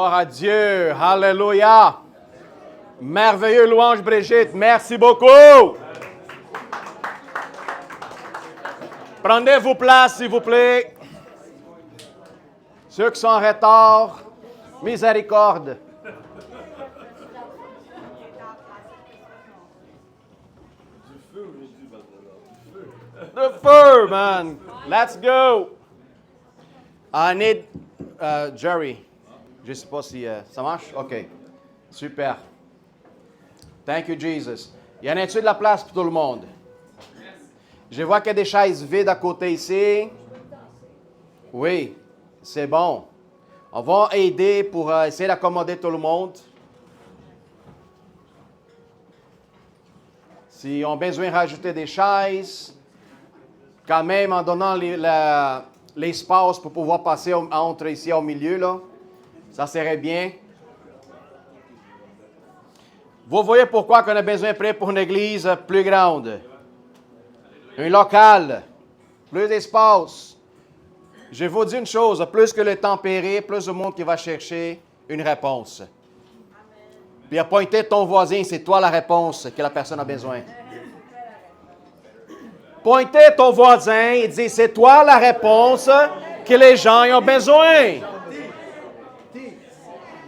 Gloire à Dieu. Alléluia. Merveilleux louange, Brigitte. Merci beaucoup. Prenez vos places, s'il vous plaît. Ceux qui sont en retard, miséricorde. The feu, man. Let's go. I need Jerry. Je ne sais pas si ça marche. OK. Super. Thank you, Jesus. Y en a-t-il de la place pour tout le monde? Je vois qu'il y a des chaises vides à côté ici. Oui, c'est bon. On va aider pour essayer d'accommoder tout le monde. Si on a besoin de rajouter des chaises, quand même en donnant l'espace pour pouvoir passer entre ici au milieu, là, ça serait bien. Vous voyez pourquoi on a besoin de prier pour une église plus grande. Un local, plus d'espace. Je vous dis une chose, plus que le tempéré, plus de monde qui va chercher une réponse. Puis à pointer ton voisin, c'est toi la réponse que la personne a besoin. Pointez ton voisin et dis, c'est toi la réponse que les gens ont besoin.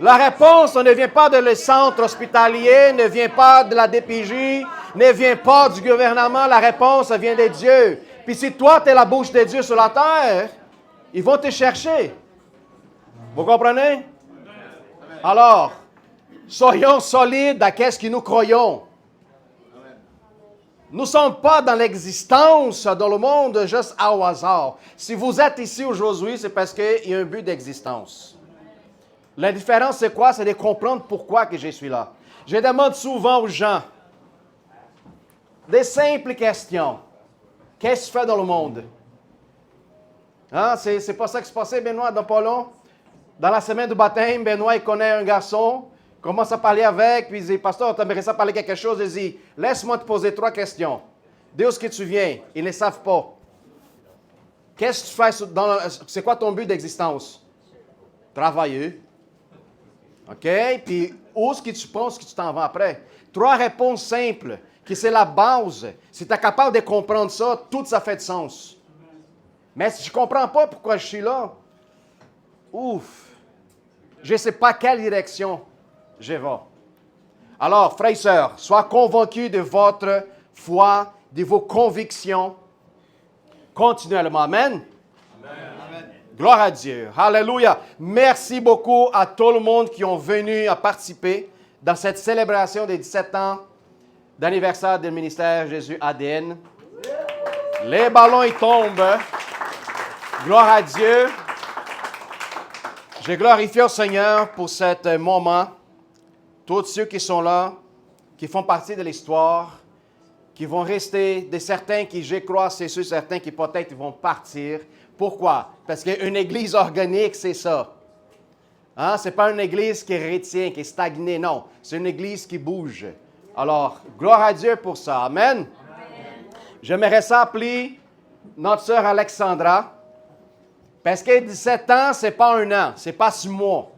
La réponse ne vient pas de centre hospitalier, ne vient pas de la DPJ, ne vient pas du gouvernement. La réponse vient de Dieu. Puis si toi, tu es la bouche de Dieu sur la terre, ils vont te chercher. Vous comprenez? Alors, soyons solides à qu'est-ce que nous croyons. Nous ne sommes pas dans l'existence dans le monde juste au hasard. Si vous êtes ici aujourd'hui, c'est parce qu'il y a un but d'existence. La différence, c'est quoi? C'est de comprendre pourquoi que je suis là. Je demande souvent aux gens des simples questions. Qu'est-ce que tu fais dans le monde? Hein? C'est pas ça qui se passait, Benoît, dans pas long? Dans la semaine du baptême, Benoît, il connaît un garçon, commence à parler avec, puis il dit, Pasteur, tu aimerais ça parler quelque chose? Il dit, laisse-moi te poser 3 questions. D'où est-ce que tu viens? Ils ne savent pas. Qu'est-ce que tu fais? C'est quoi ton but d'existence? Travailler. OK? Puis, où est-ce que tu penses que tu t'en vas après? 3 réponses simples, qui c'est la base. Si tu es capable de comprendre ça, tout ça fait de sens. Mais si je ne comprends pas pourquoi je suis là, ouf, je ne sais pas quelle direction je vais. Alors, frères et sœurs, soyez convaincus de votre foi, de vos convictions, continuellement. Amen. Gloire à Dieu. Alléluia. Merci beaucoup à tout le monde qui ont venu à participer dans cette célébration des 17 ans d'anniversaire du ministère Jésus ADN. Les ballons, ils tombent. Gloire à Dieu. Je glorifie au Seigneur pour ce moment. Tous ceux qui sont là, qui font partie de l'histoire, qui vont rester, de certains qui, je crois, c'est ceux certains qui peut-être vont partir. Pourquoi? Parce qu'une église organique, c'est ça. Hein? Ce n'est pas une église qui retient, qui est stagnée, non. C'est une église qui bouge. Alors, gloire à Dieu pour ça. Amen. Amen. J'aimerais ça appeler notre sœur Alexandra. Parce que 17 ans, ce n'est pas 1 an, ce n'est pas 6 mois.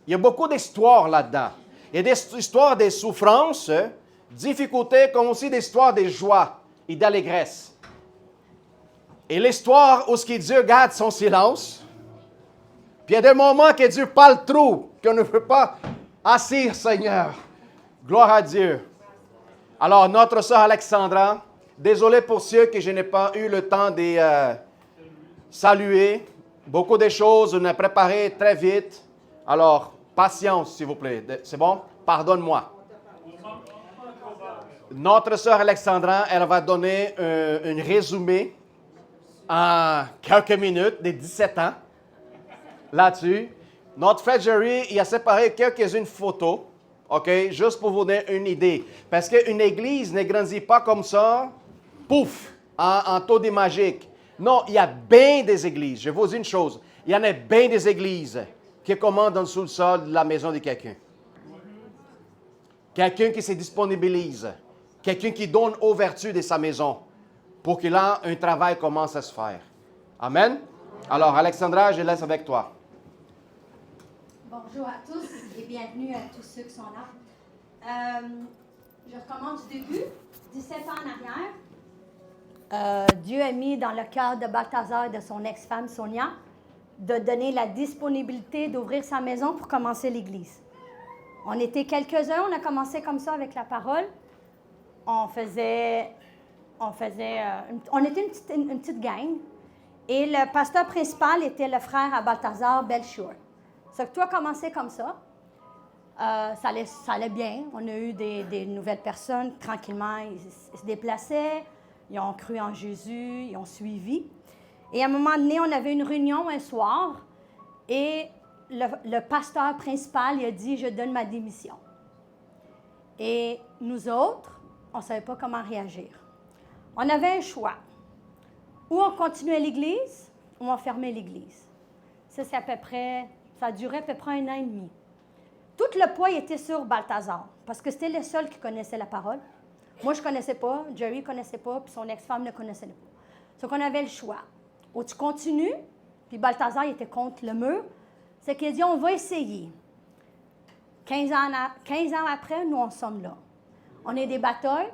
Il y a beaucoup d'histoires là-dedans. Il y a des histoires de souffrances, difficultés, comme aussi des histoires de joie et d'allégresse. Et l'histoire où ce que Dieu garde son silence, puis il y a des moments que Dieu parle trop, qu'on ne peut pas assis, Seigneur. Gloire à Dieu. Alors, notre sœur Alexandra, désolé pour ceux que je n'ai pas eu le temps de saluer. Beaucoup de choses, on a préparé très vite. Alors, patience, s'il vous plaît. C'est bon? Pardonne-moi. Notre sœur Alexandra, elle va donner un résumé en quelques minutes des 17 ans là-dessus. Notre frère Jerry, il a séparé quelques-unes photos, OK, juste pour vous donner une idée. Parce qu'une église ne grandit pas comme ça, pouf, en taux de magique. Non, il y a bien des églises. Je vous dis une chose, il y en a bien des églises qui commandent dans le sous-sol de la maison de quelqu'un. Quelqu'un qui se disponibilise. Quelqu'un qui donne aux vertus de sa maison pour que là, un travail commence à se faire. Amen? Alors, Alexandra, je laisse avec toi. Bonjour à tous et bienvenue à tous ceux qui sont là. Je recommence du début, 17 ans en arrière. Dieu a mis dans le cœur de Balthazar et de son ex-femme Sonia de donner la disponibilité d'ouvrir sa maison pour commencer l'Église. On était quelques-uns, on a commencé comme ça avec la parole. On était une petite gang. Et le pasteur principal était le frère à Balthazar, Belchour. Ça que tout a commencé comme ça. Ça allait bien. On a eu des nouvelles personnes. Tranquillement, ils se déplaçaient. Ils ont cru en Jésus. Ils ont suivi. Et à un moment donné, on avait une réunion un soir. Et le pasteur principal il a dit, « Je donne ma démission. » Et nous autres, on ne savait pas comment réagir. On avait un choix. Ou on continuait l'Église, ou on fermait l'Église. Ça a duré à peu près 1 an et demi. Tout le poids était sur Balthazar, parce que c'était le seul qui connaissait la parole. Moi, je ne connaissais pas, Jerry ne connaissait pas, puis son ex-femme ne connaissait pas. Donc, on avait le choix. Ou tu continues, puis Balthazar il était contre le mur, c'est qu'il a dit, on va essayer. 15 ans après, nous, en sommes là. On a eu des batailles,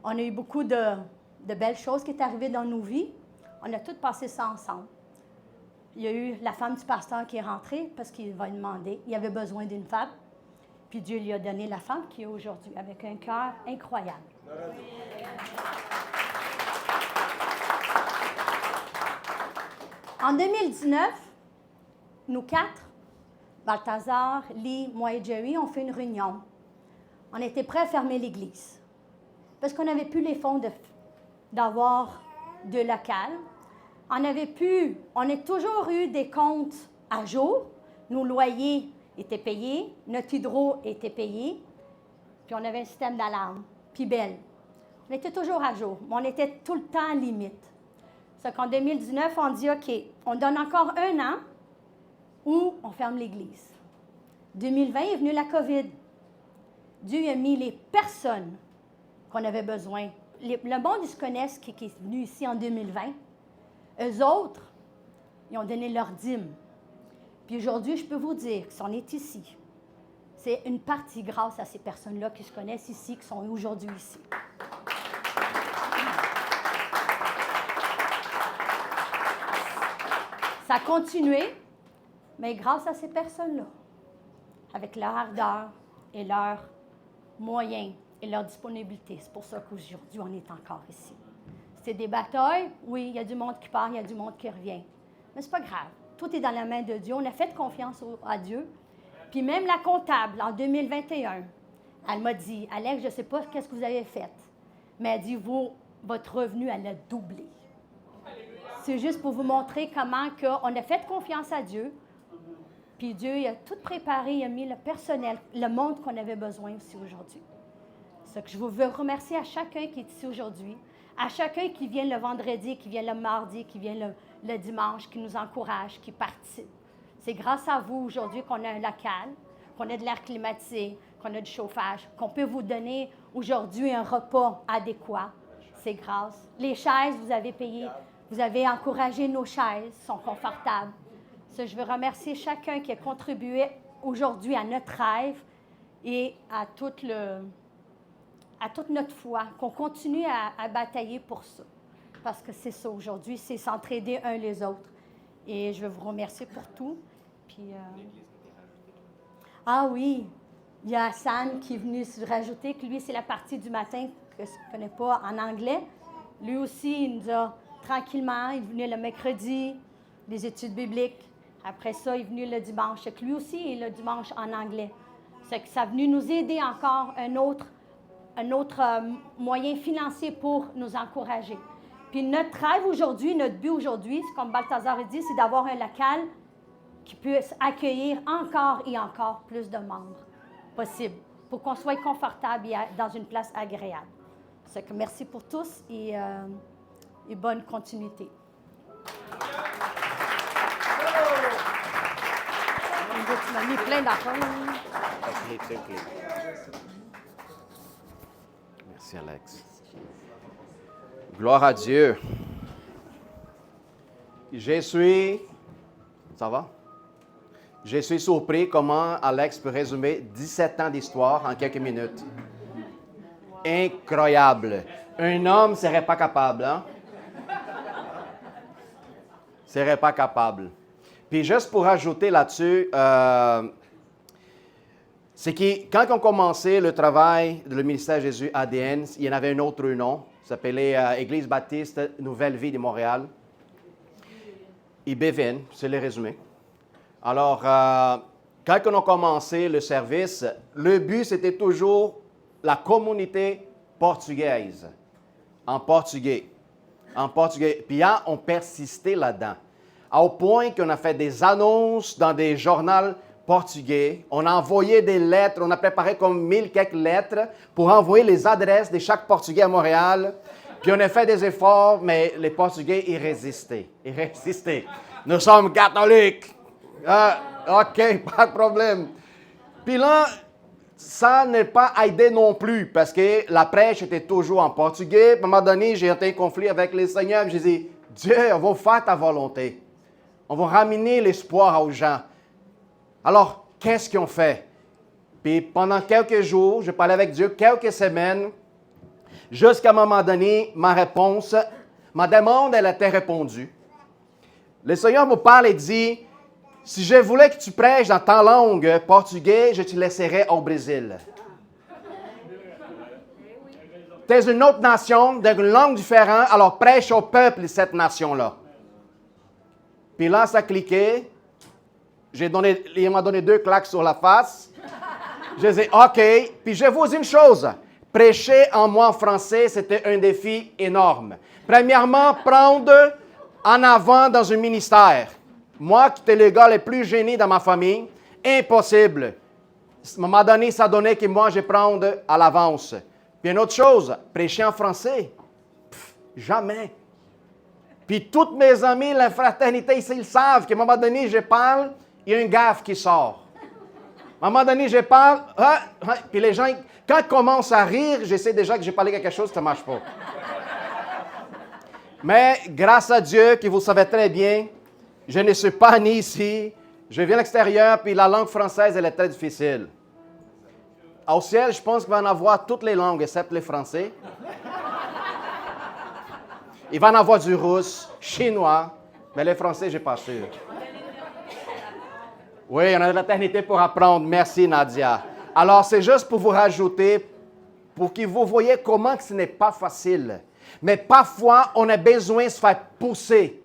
on a eu beaucoup de belles choses qui sont arrivées dans nos vies. On a tous passé ça ensemble. Il y a eu la femme du pasteur qui est rentrée parce qu'il va demander. Il avait besoin d'une femme. Puis Dieu lui a donné la femme qui est aujourd'hui, avec un cœur incroyable. En 2019, nous 4, Balthazar, Lee, moi et Jerry, on fait une réunion. On était prêts à fermer l'Église parce qu'on n'avait plus les fonds d'avoir de local. On a toujours eu des comptes à jour. Nos loyers étaient payés, notre hydro était payé, puis on avait un système d'alarme, puis belle. On était toujours à jour, mais on était tout le temps limite. C'est qu'en 2019, on dit, OK, on donne encore 1 an ou on ferme l'Église. 2020 est venu la COVID. Dieu a mis les personnes qu'on avait besoin. Le monde, ils se connaissent qui est venu ici en 2020. Eux autres, ils ont donné leur dîme. Puis aujourd'hui, je peux vous dire que si on est ici, c'est une partie grâce à ces personnes-là qui se connaissent ici, qui sont aujourd'hui ici. Ça a continué, mais grâce à ces personnes-là, avec leur ardeur et leurs moyens et leur disponibilité, c'est pour ça qu'aujourd'hui, on est encore ici. C'est des batailles, oui, il y a du monde qui part, il y a du monde qui revient. Mais c'est pas grave. Tout est dans la main de Dieu. On a fait confiance à Dieu. Puis même la comptable, en 2021, elle m'a dit, Alex, je ne sais pas qu'est-ce que vous avez fait, mais elle dit, votre revenu, elle a doublé. C'est juste pour vous montrer comment on a fait confiance à Dieu. Puis Dieu, il a tout préparé, il a mis le personnel, le monde qu'on avait besoin aussi aujourd'hui. C'est que je veux remercier à chacun qui est ici aujourd'hui, à chacun qui vient le vendredi, qui vient le mardi, qui vient le dimanche, qui nous encourage, qui participe. C'est grâce à vous aujourd'hui qu'on a un local, qu'on a de l'air climatisé, qu'on a du chauffage, qu'on peut vous donner aujourd'hui un repas adéquat. C'est grâce. Les chaises, vous avez payé, vous avez encouragé nos chaises, sont confortables. Ça, je veux remercier chacun qui a contribué aujourd'hui à notre rêve et à toute notre foi, qu'on continue à batailler pour ça. Parce que c'est ça aujourd'hui, c'est s'entraider un les autres. Et je veux vous remercier pour tout. Puis, ah oui, il y a Hassan qui est venu se rajouter, que lui, c'est la partie du matin que je ne connais pas en anglais. Lui aussi, il nous a tranquillement, il est venu le mercredi, des études bibliques. Après ça, il est venu le dimanche. C'est que lui aussi, il est le dimanche en anglais. C'est que ça a venu nous aider encore un autre moyen financier pour nous encourager. Puis notre rêve aujourd'hui, notre but aujourd'hui, comme Balthazar a dit, c'est d'avoir un local qui puisse accueillir encore et encore plus de membres possible pour qu'on soit confortable et dans une place agréable. C'est que merci pour tous et bonne continuité. Tu m'as mis plein d'affaires. Merci, Alex. Gloire à Dieu. Ça va? Je suis surpris comment Alex peut résumer 17 ans d'histoire en quelques minutes. Incroyable. Un homme ne serait pas capable, hein? Serait pas capable. Puis juste pour ajouter là-dessus, c'est que quand on commençait le travail du ministère Jésus ADN, il y en avait un autre nom, ça s'appelait Église Baptiste Nouvelle Vie de Montréal. IBVN, c'est le résumé. Alors, quand on a commencé le service, le but c'était toujours la communauté portugaise, en portugais. Puis là, on persistait là-dedans. Au point qu'on a fait des annonces dans des journaux portugais. On a envoyé des lettres. On a préparé comme 1000 quelques lettres pour envoyer les adresses de chaque Portugais à Montréal. Puis on a fait des efforts, mais les Portugais, ils résistaient. Nous sommes catholiques. OK, pas de problème. Puis là, ça n'est pas aidé non plus, parce que la prêche était toujours en portugais. À un moment donné, j'ai été en conflit avec les seigneurs. J'ai dit, Dieu, on va faire ta volonté. On va ramener l'espoir aux gens. Alors, qu'est-ce qu'ils ont fait? Puis pendant quelques jours, je parlais avec Dieu, quelques semaines, jusqu'à un moment donné, ma demande, elle a été répondue. Le Seigneur me parle et dit, si je voulais que tu prêches dans ta langue portugais, je te laisserais au Brésil. Tu es une autre nation, d'une langue différente, alors prêche au peuple de cette nation-là. Puis là, ça cliquait. Il m'a donné 2 claques sur la face. Je disais, OK. Puis je vous dis une chose. Prêcher en moi en français, c'était un défi énorme. Premièrement, prendre en avant dans un ministère. Moi, qui étais le gars le plus gêné dans ma famille, impossible. À un moment donné, ça donnait que moi, je prendre à l'avance. Puis une autre chose, prêcher en français. Jamais. Puis tous mes amis, la fraternité, ils savent qu'à un moment donné, je parle, il y a une gaffe qui sort. À un moment donné, je parle, puis les gens, quand ils commencent à rire, je sais déjà que j'ai parlé quelque chose, ça ne marche pas. Mais grâce à Dieu, que vous savez très bien, je ne suis pas né ici, je viens de l'extérieur, puis la langue française, elle est très difficile. Au ciel, je pense qu'il va en avoir toutes les langues, except les français. Il va en avoir du russe, chinois, mais les français, je ne suis pas sûr. Oui, on a de l'éternité pour apprendre. Merci, Nadia. Alors, c'est juste pour vous rajouter, pour que vous voyez comment que ce n'est pas facile. Mais parfois, on a besoin de se faire pousser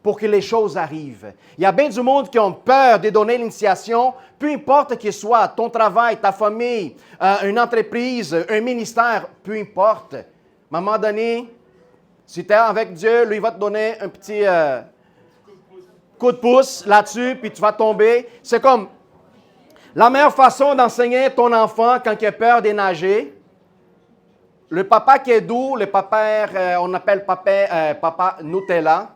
pour que les choses arrivent. Il y a bien du monde qui ont peur de donner l'initiation, peu importe qu'il soit, ton travail, ta famille, une entreprise, un ministère, peu importe. À un moment donné, si tu es avec Dieu, lui va te donner un petit coup de pouce là-dessus, puis tu vas tomber. C'est comme la meilleure façon d'enseigner ton enfant quand il a peur de nager. Le papa qui est doux, le papa, on appelle papa Nutella.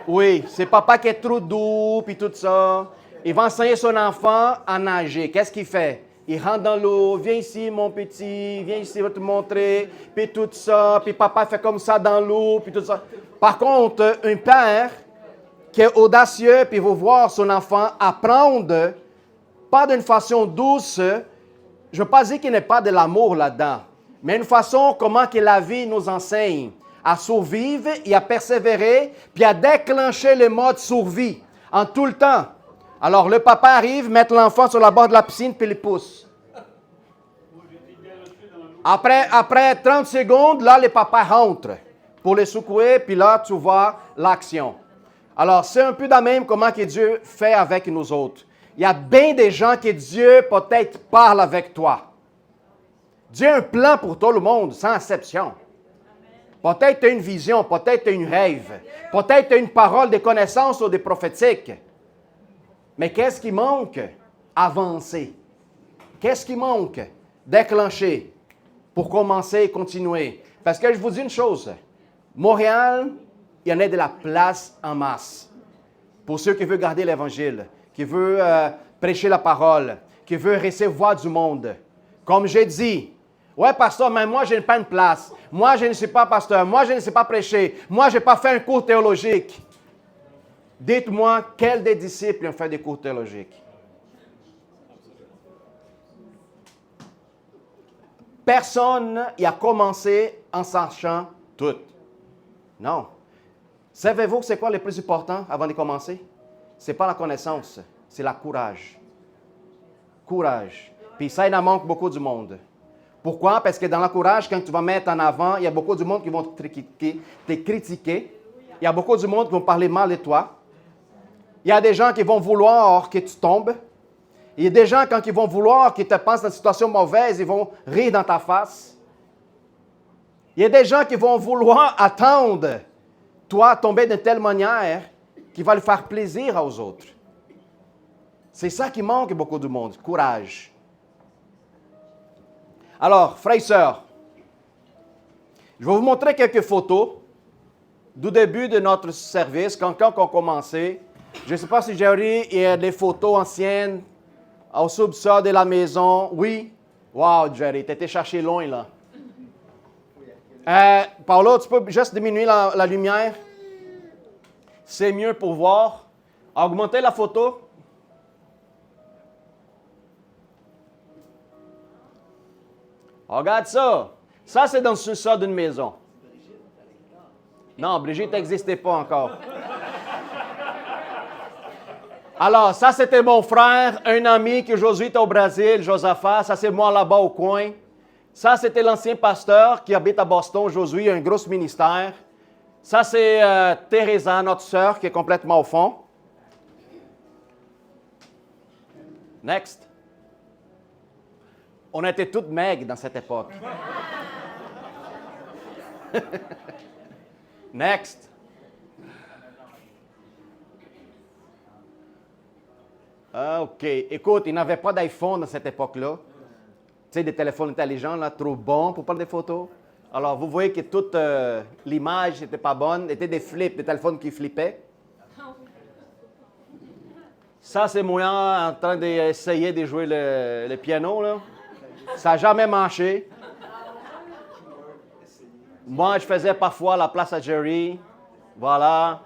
Oui, c'est papa qui est trop doux, puis tout ça. Il va enseigner son enfant à nager. Qu'est-ce qu'il fait? Il rentre dans l'eau, viens ici mon petit, viens ici, je vais te montrer, puis tout ça, puis papa fait comme ça dans l'eau, puis tout ça. Par contre, un père qui est audacieux, puis veut voir son enfant apprendre, pas d'une façon douce, je ne veux pas dire qu'il n'y ait pas de l'amour là-dedans, mais une façon comment que la vie nous enseigne à survivre et à persévérer, puis à déclencher le mode survie en tout le temps. Alors, le papa arrive, met l'enfant sur la bord de la piscine, puis il pousse. Après 30 secondes, là, le papa rentre pour le secouer, puis là, tu vois l'action. Alors, c'est un peu de même comment que Dieu fait avec nous autres. Il y a bien des gens que Dieu peut-être parle avec toi. Dieu a un plan pour tout le monde, sans exception. Peut-être tu as une vision, peut-être tu as une rêve, peut-être tu as une parole de connaissance ou de prophétique. Mais qu'est-ce qui manque? Avancer. Qu'est-ce qui manque? Déclencher pour commencer et continuer. Parce que je vous dis une chose, Montréal, il y en a de la place en masse. Pour ceux qui veulent garder l'Évangile, qui veulent prêcher la parole, qui veulent recevoir du monde. Comme j'ai dit, ouais, pasteur, mais moi, je n'ai pas une place. Moi, je ne suis pas pasteur. Moi, je ne sais pas prêcher. Moi, je n'ai pas fait un cours théologique. Dites-moi, quels des disciples ont fait des cours théologiques? Personne y a commencé en sachant tout. Non. Savez-vous c'est quoi le plus important avant de commencer? Ce n'est pas la connaissance, c'est la courage. Courage. Puis ça, il en manque beaucoup du monde. Pourquoi? Parce que dans le courage, quand tu vas mettre en avant, il y a beaucoup de monde qui vont te critiquer. Il y a beaucoup de monde qui vont parler mal de toi. Il y a des gens qui vont vouloir que tu tombes. Il y a des gens, quand ils vont vouloir qu'ils te pensent dans une situation mauvaise, ils vont rire dans ta face. Il y a des gens qui vont vouloir attendre toi tomber de telle manière qu'il va le faire plaisir aux autres. C'est ça qui manque beaucoup du monde, courage. Alors, frères et sœurs, je vais vous montrer quelques photos du début de notre service, quand on a commencé. Je ne sais pas si Jerry, il y a des photos anciennes au sous-sol de la maison. Oui? Wow, Jerry, tu étais cherché loin, là. Paolo, tu peux juste diminuer la lumière? C'est mieux pour voir. Augmenter la photo. Regarde ça. Ça, c'est dans le sous-sol d'une maison. Non, Brigitte n'existait pas encore. Alors, ça, c'était mon frère, un ami qui aujourd'hui est au Brésil, Josaphat. Ça, c'est moi là-bas au coin. Ça, c'était l'ancien pasteur qui habite à Boston aujourd'hui, un gros ministère. Ça, c'est Teresa, notre sœur, qui est complètement au fond. Next. On était toutes maigres dans cette époque. Next. OK. Écoute, il n'avait pas d'iPhone dans cette époque-là. Tu sais, des téléphones intelligents, là, trop bons pour prendre des photos. Alors, vous voyez que toute l'image n'était pas bonne. C'était des flips, des téléphones qui flippaient. Ça, c'est moi en train d'essayer de jouer le piano, là. Ça n'a jamais marché. Moi, je faisais parfois la place à Jerry. Voilà.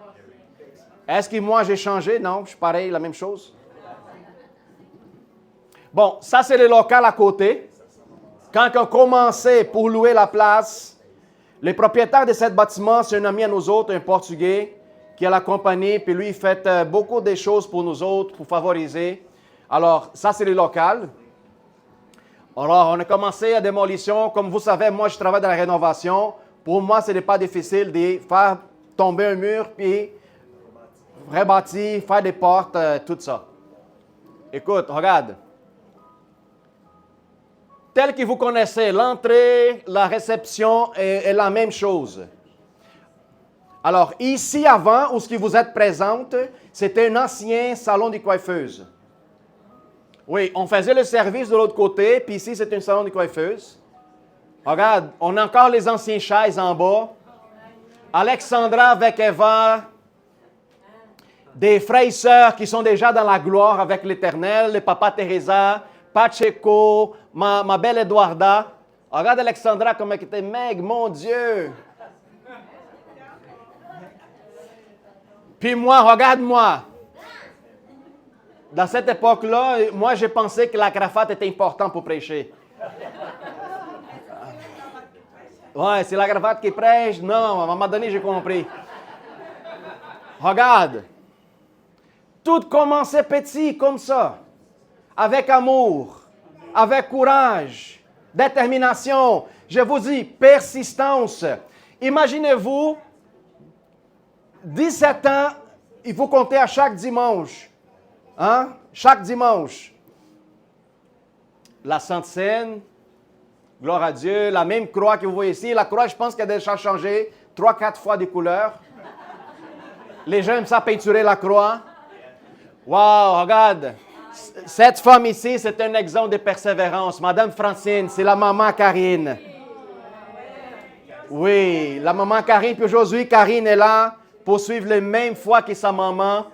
Est-ce que moi, j'ai changé? Non, je suis pareil, la même chose. Bon, ça, c'est le local à côté. Quand on commençait pour louer la place, le propriétaire de ce bâtiment, c'est un ami à nous autres, un Portugais, qui a la compagnie, puis lui, il fait beaucoup de choses pour nous autres, pour favoriser. Alors, ça, c'est le local. Alors, on a commencé la démolition. Comme vous savez, moi, je travaille dans la rénovation. Pour moi, ce n'est pas difficile de faire tomber un mur, puis rebâtir, faire des portes, tout ça. Écoute, regarde. Tel que vous connaissez, l'entrée, la réception est la même chose. Alors, ici, avant, où ce qui vous êtes présente, c'était un ancien salon de coiffeuse. Oui, on faisait le service de l'autre côté, puis ici, c'est un salon de coiffeuse. Regarde, on a encore les anciennes chaises en bas. Alexandra avec Eva, des frères et sœurs qui sont déjà dans la gloire avec l'Éternel, le papa Teresa, Pacheco, ma belle Eduarda. Regarde Alexandra comme elle était maigre, mon Dieu. Puis moi, regarde-moi. Dans cette époque-là, moi, j'ai pensé que la cravate était importante pour prêcher. Ouais, c'est la cravate qui prêche. Non, à un moment donné, j'ai compris. Regarde. Tout commençait petit, comme ça. Avec amour, avec courage, détermination. Je vous dis, persistance. Imaginez-vous, 17 ans, il faut compter à chaque dimanche. Hein? Chaque dimanche. La Sainte Seine, gloire à Dieu, la même croix que vous voyez ici. La croix, je pense qu'elle a déjà changé 3-4 fois de couleur. Les gens aiment ça peinturer la croix. Wow, regarde. Cette femme ici, c'est un exemple de persévérance. Madame Francine, c'est la maman Karine. Oui, la maman Karine. Puis aujourd'hui, Karine est là pour suivre la même foi que sa maman.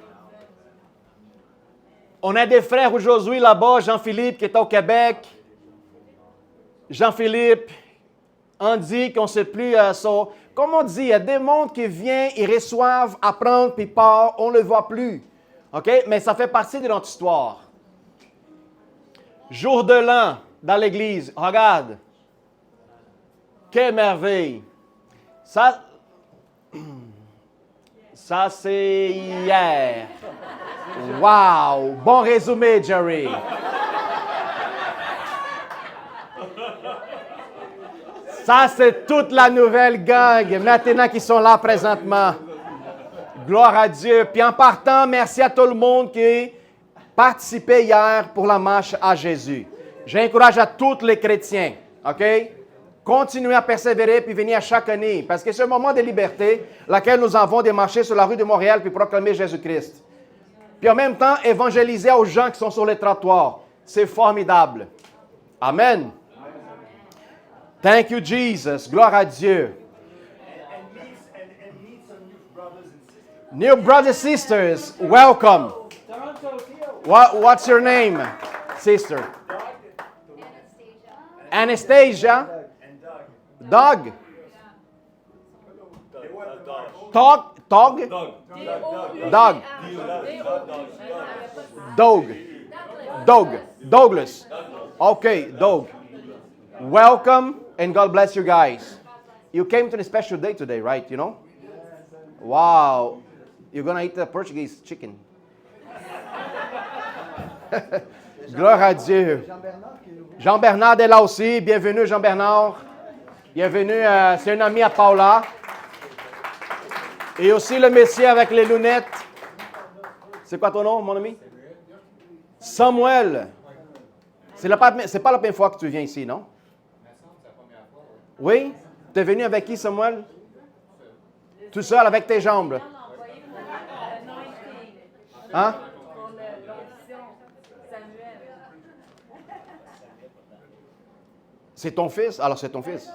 On a des frères aujourd'hui là-bas, Jean-Philippe qui est au Québec. Jean-Philippe, On dit qu'on ne sait plus... comme on dit, il y a des mondes qui viennent, ils reçoivent, apprennent, puis partent, on ne le voit plus. OK? Mais ça fait partie de notre histoire. Jour de l'an dans l'église. Regarde. Quelle merveille. Ça c'est hier. Wow! Bon résumé, Jerry. Ça, c'est toute la nouvelle gang maintenant qui sont là présentement. Gloire à Dieu. Puis en partant, merci à tout le monde qui participait hier pour la marche à Jésus. J'encourage à tous les chrétiens, OK? Continuez à persévérer puis venir à chaque année. Parce que c'est un moment de liberté, laquelle nous avons de marcher sur la rue de Montréal puis proclamer Jésus-Christ. Puis en même temps, évangéliser aux gens qui sont sur les trottoirs. C'est formidable. Amen. Thank you, Jesus. Gloire à Dieu. New brothers and sisters, welcome. What's your name, sister? Anastasia. Doug. Doug. Douglas. Okay, Doug. Welcome and God bless you guys. You came to a special day today, right? You know? Wow. You're going to eat the Portuguese chicken. Gloire à Dieu. Jean-Bernard est là aussi. Bienvenue, Jean-Bernard. Bienvenue, c'est un ami à Paula. Et aussi le monsieur avec les lunettes. C'est quoi ton nom, mon ami? Samuel. C'est pas la première fois que tu viens ici, non? Oui? Tu es venu avec qui, Samuel? Tout seul, avec tes jambes. Hein? C'est ton fils? Alors, c'est ton fils.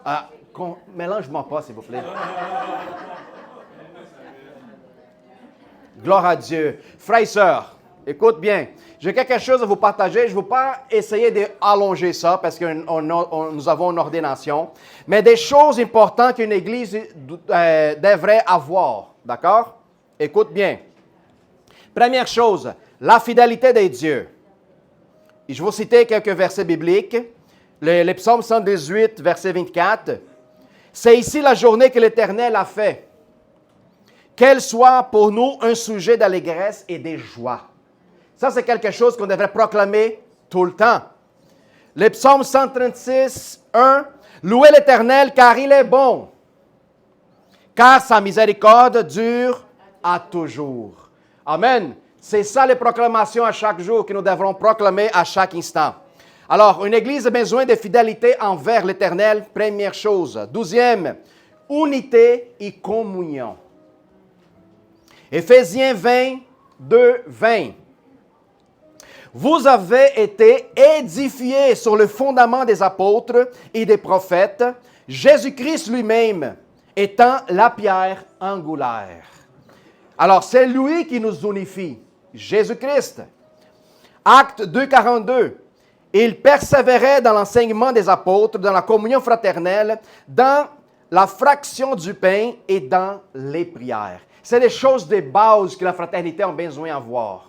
Ah, mélange-moi pas, s'il vous plaît. Gloire à Dieu. Frères et sœurs, écoute bien. J'ai quelque chose à vous partager. Je ne veux pas essayer d'allonger ça parce que nous avons une ordination. Mais des choses importantes qu'une église devrait avoir. D'accord? Écoute bien. Première chose, la fidélité des dieux. Et je vais vous citer quelques versets bibliques. Le psaume 118, verset 24. C'est ici la journée que l'Éternel a fait. Qu'elle soit pour nous un sujet d'allégresse et de joie. Ça, c'est quelque chose qu'on devrait proclamer tout le temps. Le psaume 136, 1. Louez l'Éternel car il est bon, car sa miséricorde dure à toujours. Amen. C'est ça les proclamations à chaque jour que nous devrons proclamer à chaque instant. Alors, une église a besoin de fidélité envers l'Éternel, première chose. Deuxième, unité et communion. Éphésiens 20, 2, 20. Vous avez été édifiés sur le fondement des apôtres et des prophètes, Jésus-Christ lui-même étant la pierre angulaire. Alors, c'est lui qui nous unifie, Jésus-Christ. Acte 2, 42. Il persévérait dans l'enseignement des apôtres, dans la communion fraternelle, dans la fraction du pain et dans les prières. C'est des choses de base que la fraternité a besoin d'avoir.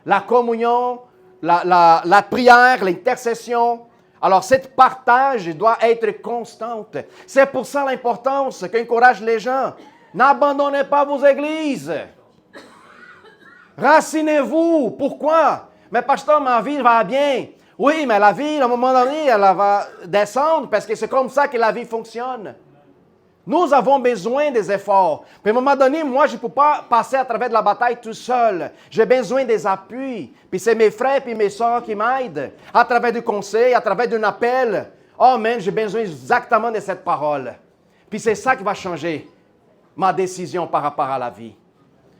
La communion, la prière, l'intercession. Alors, cette partage doit être constante. C'est pour ça l'importance qu'encourage les gens. N'abandonnez pas vos églises. Racinez-vous. Pourquoi? Mais pasteur, ma vie va bien. Oui, mais la vie, à un moment donné, elle va descendre parce que c'est comme ça que la vie fonctionne. Nous avons besoin des efforts. Puis à un moment donné, moi, je ne peux pas passer à travers de la bataille tout seul. J'ai besoin des appuis. Puis c'est mes frères et mes soeurs qui m'aident. À travers du conseil, à travers d'un appel. Oh, man, j'ai besoin exactement de cette parole. Puis c'est ça qui va changer ma décision par rapport à la vie.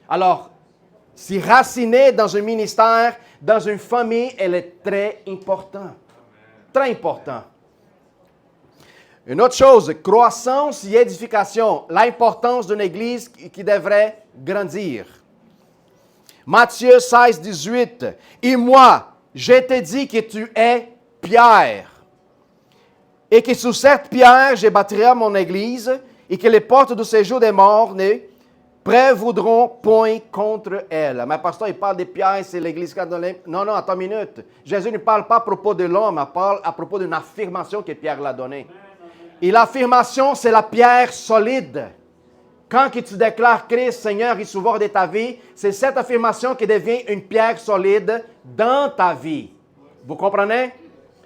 Alors, s'y raciner dans un ministère, dans une famille, elle est très importante. Très important. Une autre chose, croissance et édification, l'importance d'une église qui devrait grandir. Matthieu 16, 18. Et moi, je te dis que tu es Pierre, et que sur cette pierre, je bâtirai mon église, et que les portes du séjour des morts ne prévaudront point contre elle. Mais pasteur, il parle des pierres, c'est l'église catholique. Non, attends une minute. Jésus ne parle pas à propos de l'homme, il parle à propos d'une affirmation que Pierre l'a donnée. Et l'affirmation, c'est la pierre solide. Quand tu déclares Christ, Seigneur et Sauveur de ta vie, c'est cette affirmation qui devient une pierre solide dans ta vie. Vous comprenez?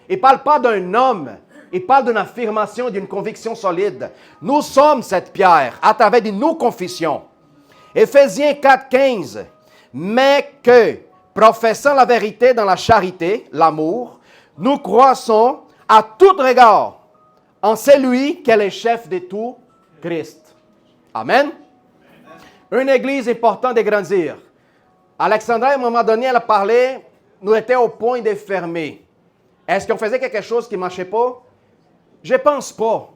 Il ne parle pas d'un homme. Il parle d'une affirmation, d'une conviction solide. Nous sommes cette pierre à travers de nos confessions. Éphésiens 4,15. Mais que, professant la vérité dans la charité, l'amour, nous croissons à tout regard en celui qui est le chef de tout, Christ. Amen. Une église est important de grandir. Alexandra, à un moment donné, elle a parlé, nous étions au point de fermer. Est-ce qu'on faisait quelque chose qui ne marchait pas? Je ne pense pas.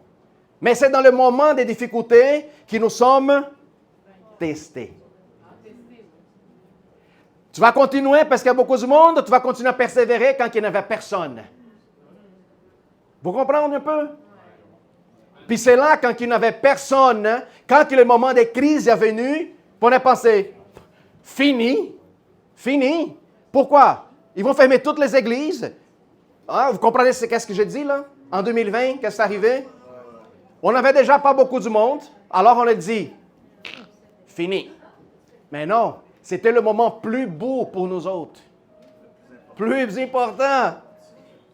Mais c'est dans le moment des difficultés que nous sommes testés. Tu vas continuer parce qu'il y a beaucoup de monde, tu vas continuer à persévérer quand il n'y avait personne. Vous comprenez un peu? Puis c'est là, quand il n'y avait personne, quand le moment de crise est venu, on a pensé, fini. Pourquoi? Ils vont fermer toutes les églises. Ah, vous comprenez qu'est-ce que j'ai dit là? En 2020, qu'est-ce qui est arrivé? On n'avait déjà pas beaucoup de monde, alors on a dit, fini. Mais non, c'était le moment plus beau pour nous autres. Plus important.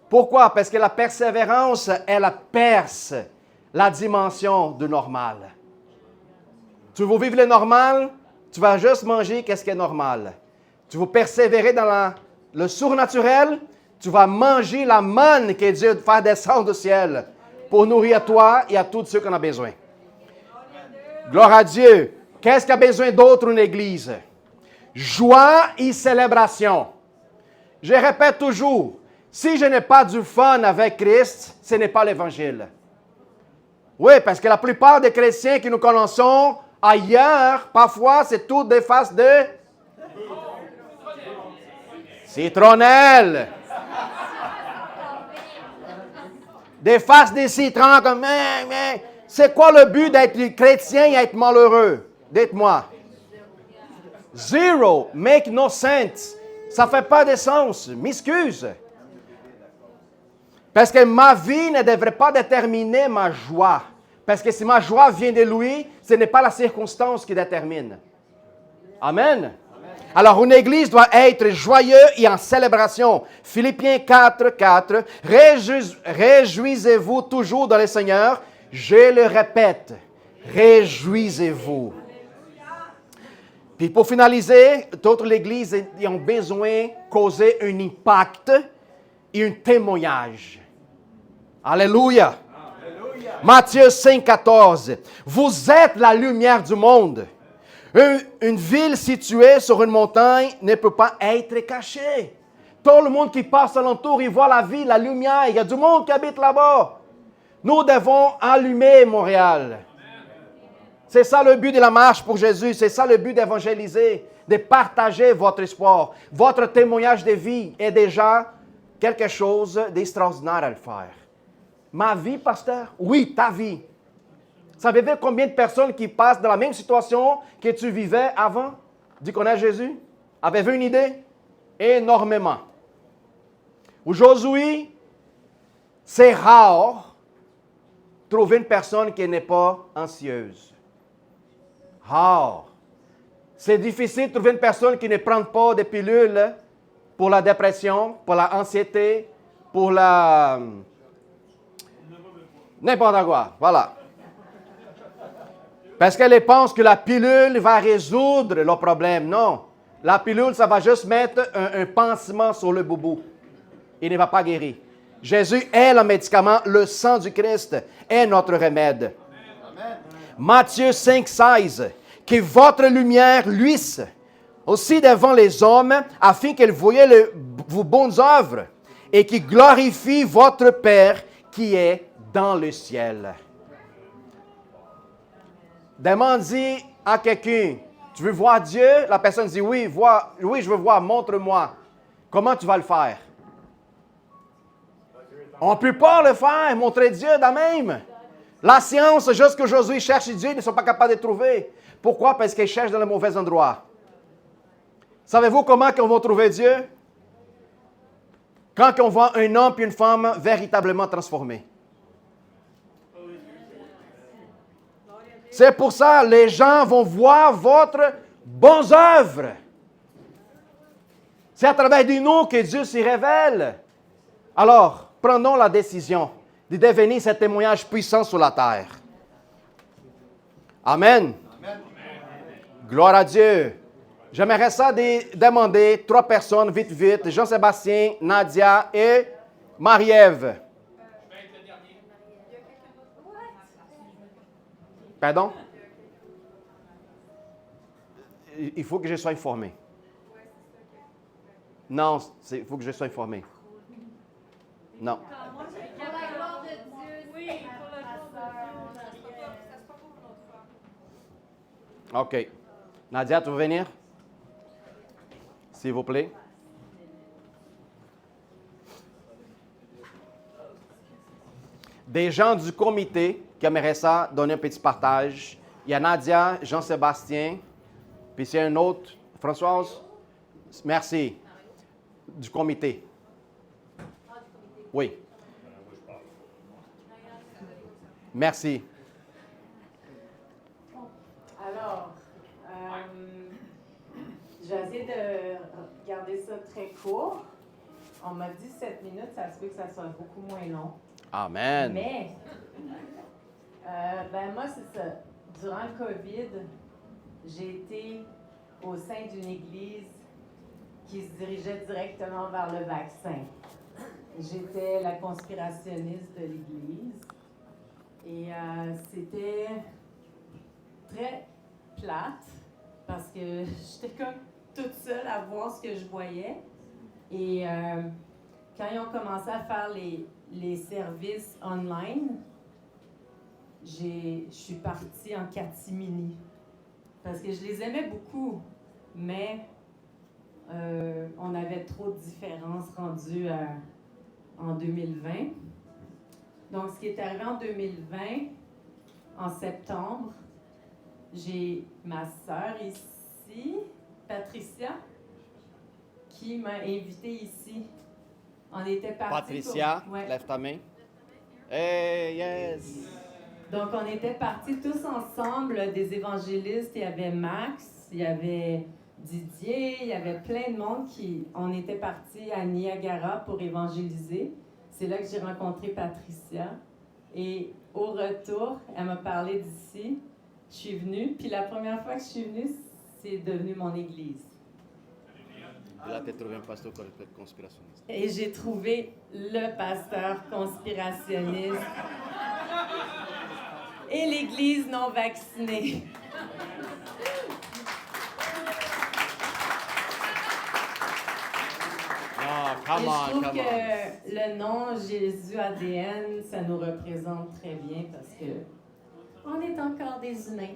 Pourquoi? Parce que la persévérance, elle perce la dimension du normal. Tu veux vivre le normal, tu vas juste manger qu'est-ce qui est normal. Tu veux persévérer dans le surnaturel, tu vas manger la manne que Dieu fait descendre du ciel pour nourrir toi et à tous ceux qui en ont besoin. Gloire à Dieu. Qu'est-ce qu'a besoin d'autre une église? Joie et célébration. Je répète toujours, si je n'ai pas du fun avec Christ, ce n'est pas l'Évangile. Oui, parce que la plupart des chrétiens que nous connaissons ailleurs, parfois, c'est tout des faces de citronnelle. Des faces de citron comme... Mais. C'est quoi le but d'être chrétien et être malheureux? Dites-moi. Zero. Make no sense. Ça ne fait pas de sens. M'excuse. Parce que ma vie ne devrait pas déterminer ma joie. Parce que si ma joie vient de lui, ce n'est pas la circonstance qui détermine. Amen. Alors, une église doit être joyeuse et en célébration. Philippiens 4:4. Réjouissez-vous toujours dans le Seigneur. Je le répète, réjouissez-vous. Puis pour finaliser, d'autres églises ont besoin de causer un impact et un témoignage. Alléluia. Matthieu 5:14. Vous êtes la lumière du monde. Une ville située sur une montagne ne peut pas être cachée. Tout le monde qui passe alentour, il voit la ville, la lumière. Il y a du monde qui habite là-bas. Nous devons allumer Montréal. C'est ça le but de la marche pour Jésus. C'est ça le but d'évangéliser, de partager votre espoir. Votre témoignage de vie est déjà quelque chose d'extraordinaire à le faire. Ma vie, pasteur? Oui, ta vie. Savez-vous combien de personnes qui passent dans la même situation que tu vivais avant d'y connaître Jésus? Avez-vous une idée? Énormément. Aujourd'hui, c'est rare de trouver une personne qui n'est pas anxieuse. Rare. C'est difficile de trouver une personne qui ne prend pas de pilules pour la dépression, pour l'anxiété, pour la... n'importe quoi. Voilà. Parce qu'elle pense que la pilule va résoudre le problème. Non. La pilule, ça va juste mettre un pansement sur le boubou. Il ne va pas guérir. Jésus est le médicament. Le sang du Christ est notre remède. Amen. Matthieu 5:16. Que votre lumière luise aussi devant les hommes, afin qu'ils voient vos bonnes œuvres et qu'ils glorifient votre Père qui est dans le ciel. Demande-y à quelqu'un, tu veux voir Dieu? La personne dit oui, je veux voir, montre-moi. Comment tu vas le faire? On ne peut pas le faire, montrer Dieu de même. La science, c'est juste que Josué cherche Dieu, ils ne sont pas capables de trouver. Pourquoi? Parce qu'ils cherchent dans le mauvais endroit. Savez-vous comment on va trouver Dieu? Quand on voit un homme et une femme véritablement transformés. C'est pour ça que les gens vont voir votre bonnes œuvres. C'est à travers de nous que Dieu s'y révèle. Alors, prenons la décision de devenir ce témoignage puissant sur la terre. Amen. Amen. Gloire à Dieu. J'aimerais ça demander 3 personnes, vite. Jean-Sébastien, Nadia et Marie-Ève. Pardon? Il faut que je sois informé. Non, il faut que je sois informé. Non. OK. Nadia, tu veux venir? S'il vous plaît. Des gens du comité qui aimeraient ça donner un petit partage. Il y a Nadia, Jean-Sébastien, puis il y a un autre. Françoise? Merci. Du comité. Oui. Merci. Alors, j'ai essayé de garder ça très court. On m'a dit 7 minutes, ça se peut que ça soit beaucoup moins long. Amen. Mais, moi, c'est ça. Durant le COVID, j'ai été au sein d'une église qui se dirigeait directement vers le vaccin. J'étais la conspirationniste de l'église et c'était très plate parce que j'étais comme toute seule à voir ce que je voyais. Et quand ils ont commencé à faire les services online, je suis partie en catimini parce que je les aimais beaucoup, mais on avait trop de différences rendues en 2020. Donc, ce qui est arrivé en 2020, en septembre, j'ai ma sœur ici, Patricia, qui m'a invitée ici. On était partis. Patricia, lève ta main. Hey, yes! Donc, on était partis tous ensemble, des évangélistes. Il y avait Max, il y avait Didier, il y avait plein de monde on était partis à Niagara pour évangéliser. C'est là que j'ai rencontré Patricia. Et au retour, elle m'a parlé d'ici. Je suis venue, puis la première fois que je suis venue, c'est devenu mon église. Là, tu as trouvé un pasteur conspirationniste. Et j'ai trouvé le pasteur conspirationniste et l'église non vaccinée. Come on, je trouve que le nom Jésus ADN, ça nous représente très bien parce que on est encore des humains.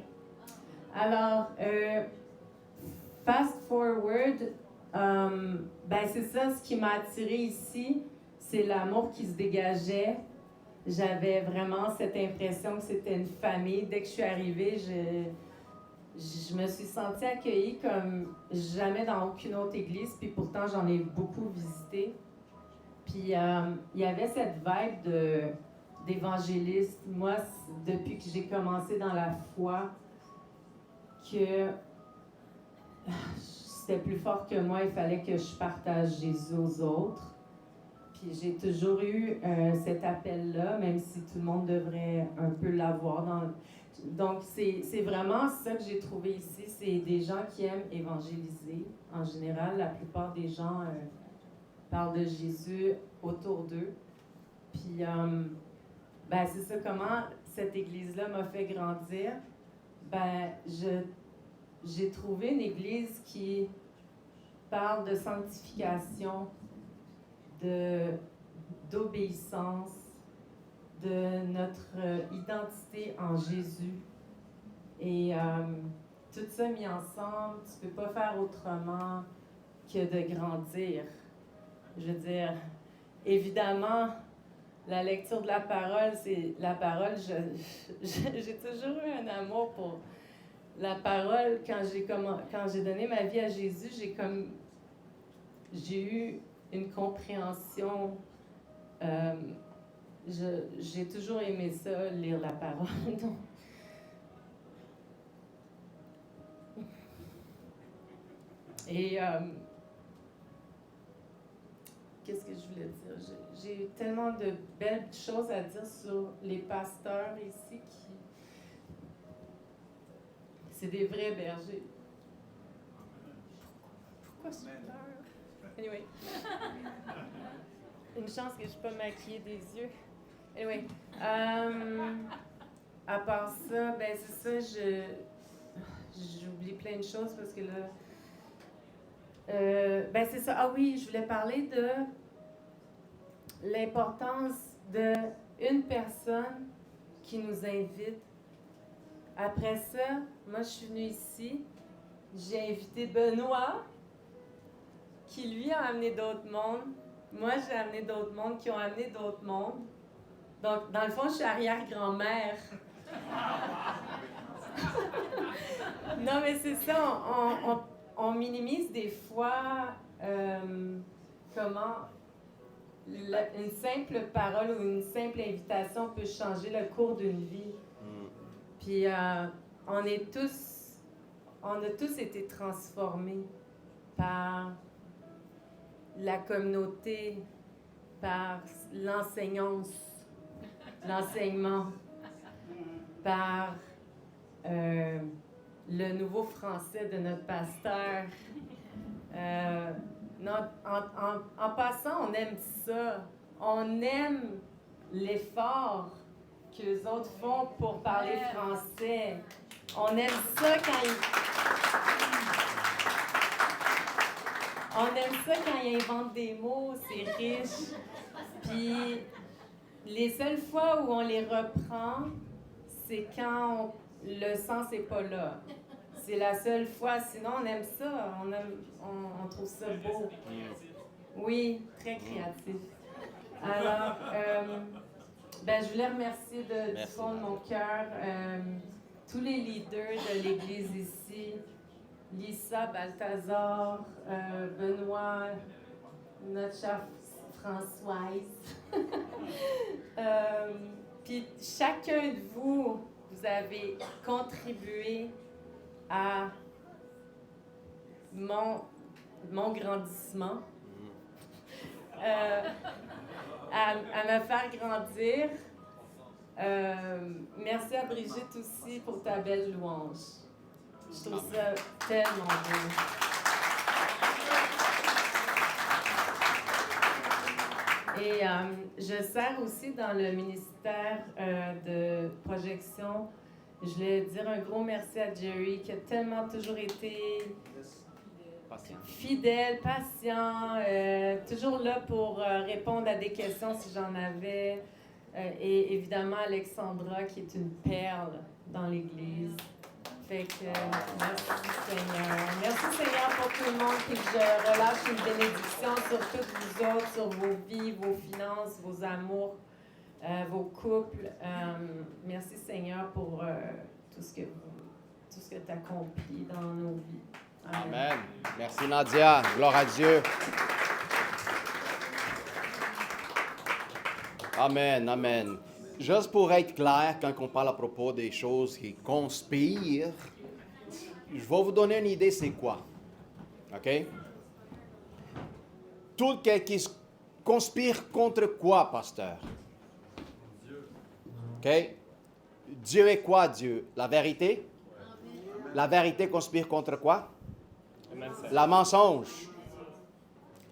Alors, fast forward, c'est ça, ce qui m'a attirée ici, c'est l'amour qui se dégageait. J'avais vraiment cette impression que c'était une famille. Dès que je suis arrivée, je me suis sentie accueillie comme jamais dans aucune autre église, puis pourtant j'en ai beaucoup visité. Puis il y avait cette vibe d'évangéliste. Moi, depuis que j'ai commencé dans la foi, que c'était plus fort que moi, il fallait que je partage Jésus aux autres. Puis j'ai toujours eu cet appel-là, même si tout le monde devrait un peu l'avoir. Donc c'est vraiment ça que j'ai trouvé ici, c'est des gens qui aiment évangéliser. En général, la plupart des gens parlent de Jésus autour d'eux. Puis c'est ça, comment cette église-là m'a fait grandir. J'ai trouvé une église qui parle de sanctification, d'obéissance, de notre identité en Jésus. Et tout ça mis ensemble, tu ne peux pas faire autrement que de grandir. Je veux dire, évidemment, la lecture de la parole, c'est la parole. J'ai toujours eu un amour pour la parole. Quand j'ai donné ma vie à Jésus, j'ai eu une compréhension. J'ai toujours aimé ça, lire la parole. Donc, et qu'est-ce que je voulais dire? J'ai eu tellement de belles choses à dire sur les pasteurs ici c'est des vrais bergers. Pourquoi je pleure? Anyway. Une chance que je ne peux pas maquiller des yeux. Anyway. À part ça, ben c'est ça, j'oublie plein de choses parce que là... ben c'est ça. Ah oui, je voulais parler de l'importance d'une personne qui nous invite. Après ça, moi je suis venue ici, j'ai invité Benoît, qui lui a amené d'autres mondes. Moi j'ai amené d'autres mondes qui ont amené d'autres mondes. Donc dans le fond, je suis arrière-grand-mère. Non mais c'est ça, on minimise des fois comment une simple parole ou une simple invitation peut changer le cours d'une vie. Puis on a tous été transformés par la communauté, par l'enseignement, par le nouveau français de notre pasteur. En passant, on aime ça. On aime l'effort qu'eux autres font pour parler français. On aime ça quand ils inventent des mots, c'est riche. Puis les seules fois où on les reprend, c'est quand le sens n'est pas là. C'est la seule fois. Sinon, on aime ça. On trouve ça beau. Oui, très créatif. Alors, je voulais remercier du fond de mon cœur tous les leaders de l'Église ici. Lisa, Balthazar, Benoît, notre chère Françoise. Puis chacun de vous avez contribué à mon grandissement, à me faire grandir. Merci à Brigitte aussi pour ta belle louange. Je trouve ça tellement beau. Et je sers aussi dans le ministère de projection. Je voulais dire un gros merci à Jerry qui a tellement toujours été fidèle, patient, toujours là pour répondre à des questions si j'en avais. Et évidemment Alexandra qui est une perle dans l'Église. Fait que merci Seigneur. Merci Seigneur pour tout le monde, puis que je relâche une bénédiction sur toutes vous autres, sur vos vies, vos finances, vos amours, vos couples. Merci Seigneur pour tout ce que tu accomplis dans nos vies. Amen. Merci Nadia. Gloire à Dieu. Amen, amen. Juste pour être clair, quand on parle à propos des choses qui conspirent, je vais vous donner une idée, c'est quoi? OK? Tout qui conspire contre quoi, pasteur? OK? Dieu est quoi, Dieu? La vérité? La vérité conspire contre quoi? La mensonge.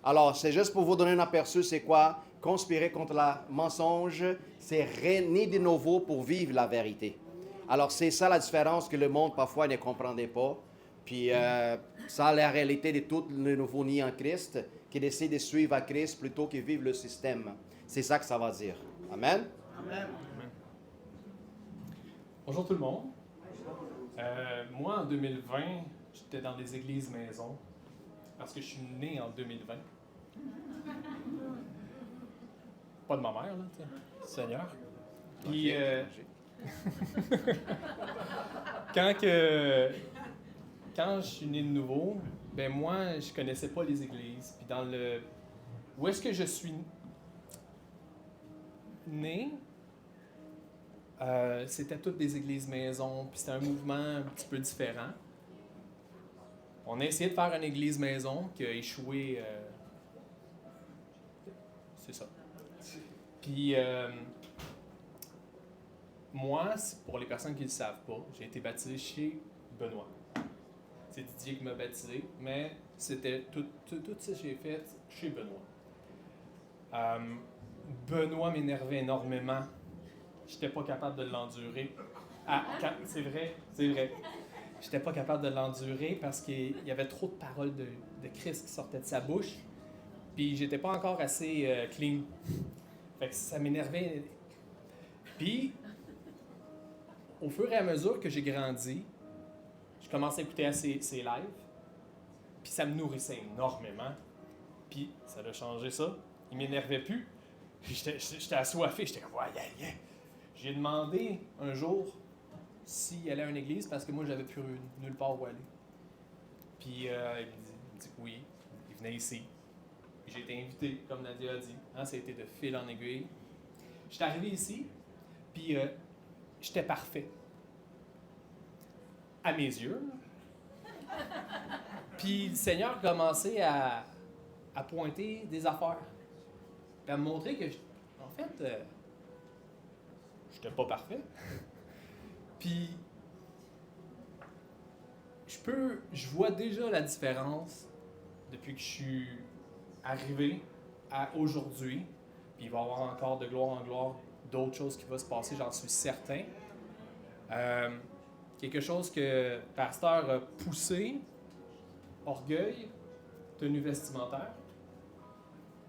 Alors, c'est juste pour vous donner un aperçu, c'est quoi? Conspirer contre la mensonge, c'est régner de nouveau pour vivre la vérité. Alors, c'est ça la différence que le monde, parfois, ne comprenait pas. Puis, ça, la réalité de tous les nouveaux nés en Christ, qui décident de suivre à Christ plutôt que vivre le système. C'est ça que ça va dire. Amen? Amen. Bonjour tout le monde. Moi, en 2020, j'étais dans des églises maison parce que je suis né en 2020. pas de ma mère, là, tu sais, Seigneur. Puis, quand je suis né de nouveau, ben moi, je connaissais pas les églises. Puis où est-ce que je suis né, c'était toutes des églises maison, puis c'était un mouvement un petit peu différent. On a essayé de faire une église maison qui a échoué. C'est ça. Puis, moi, pour les personnes qui ne le savent pas, j'ai été baptisé chez Benoît. C'est Didier qui m'a baptisé, mais c'était tout ça que j'ai fait chez Benoît. Benoît m'énervait énormément. J'étais pas capable de l'endurer. C'est vrai. J'étais pas capable de l'endurer parce qu'il y avait trop de paroles de Christ qui sortaient de sa bouche. Puis j'étais pas encore assez clean. Fait que ça m'énervait. Puis, au fur et à mesure que j'ai grandi, je commençais à écouter ses lives. Puis ça me nourrissait énormément. Puis ça a changé ça. Il m'énervait plus. Puis j'étais assoiffé. J'étais comme, ouais. J'ai demandé un jour s'il allait à une église parce que moi, j'avais plus nulle part où aller. Puis il me dit que oui. Il venait ici. Puis j'ai été invité, comme Nadia a dit. Hein, ça a été de fil en aiguille. J'étais arrivé ici, puis j'étais parfait. À mes yeux. Puis le Seigneur commençait à pointer des affaires. Puis à me montrer que, en fait, j'étais pas parfait. Puis je vois déjà la différence depuis que je suis arrivé à aujourd'hui. Puis il va y avoir encore de gloire en gloire d'autres choses qui vont se passer, j'en suis certain. Quelque chose que le pasteur a poussé, orgueil, tenue vestimentaire.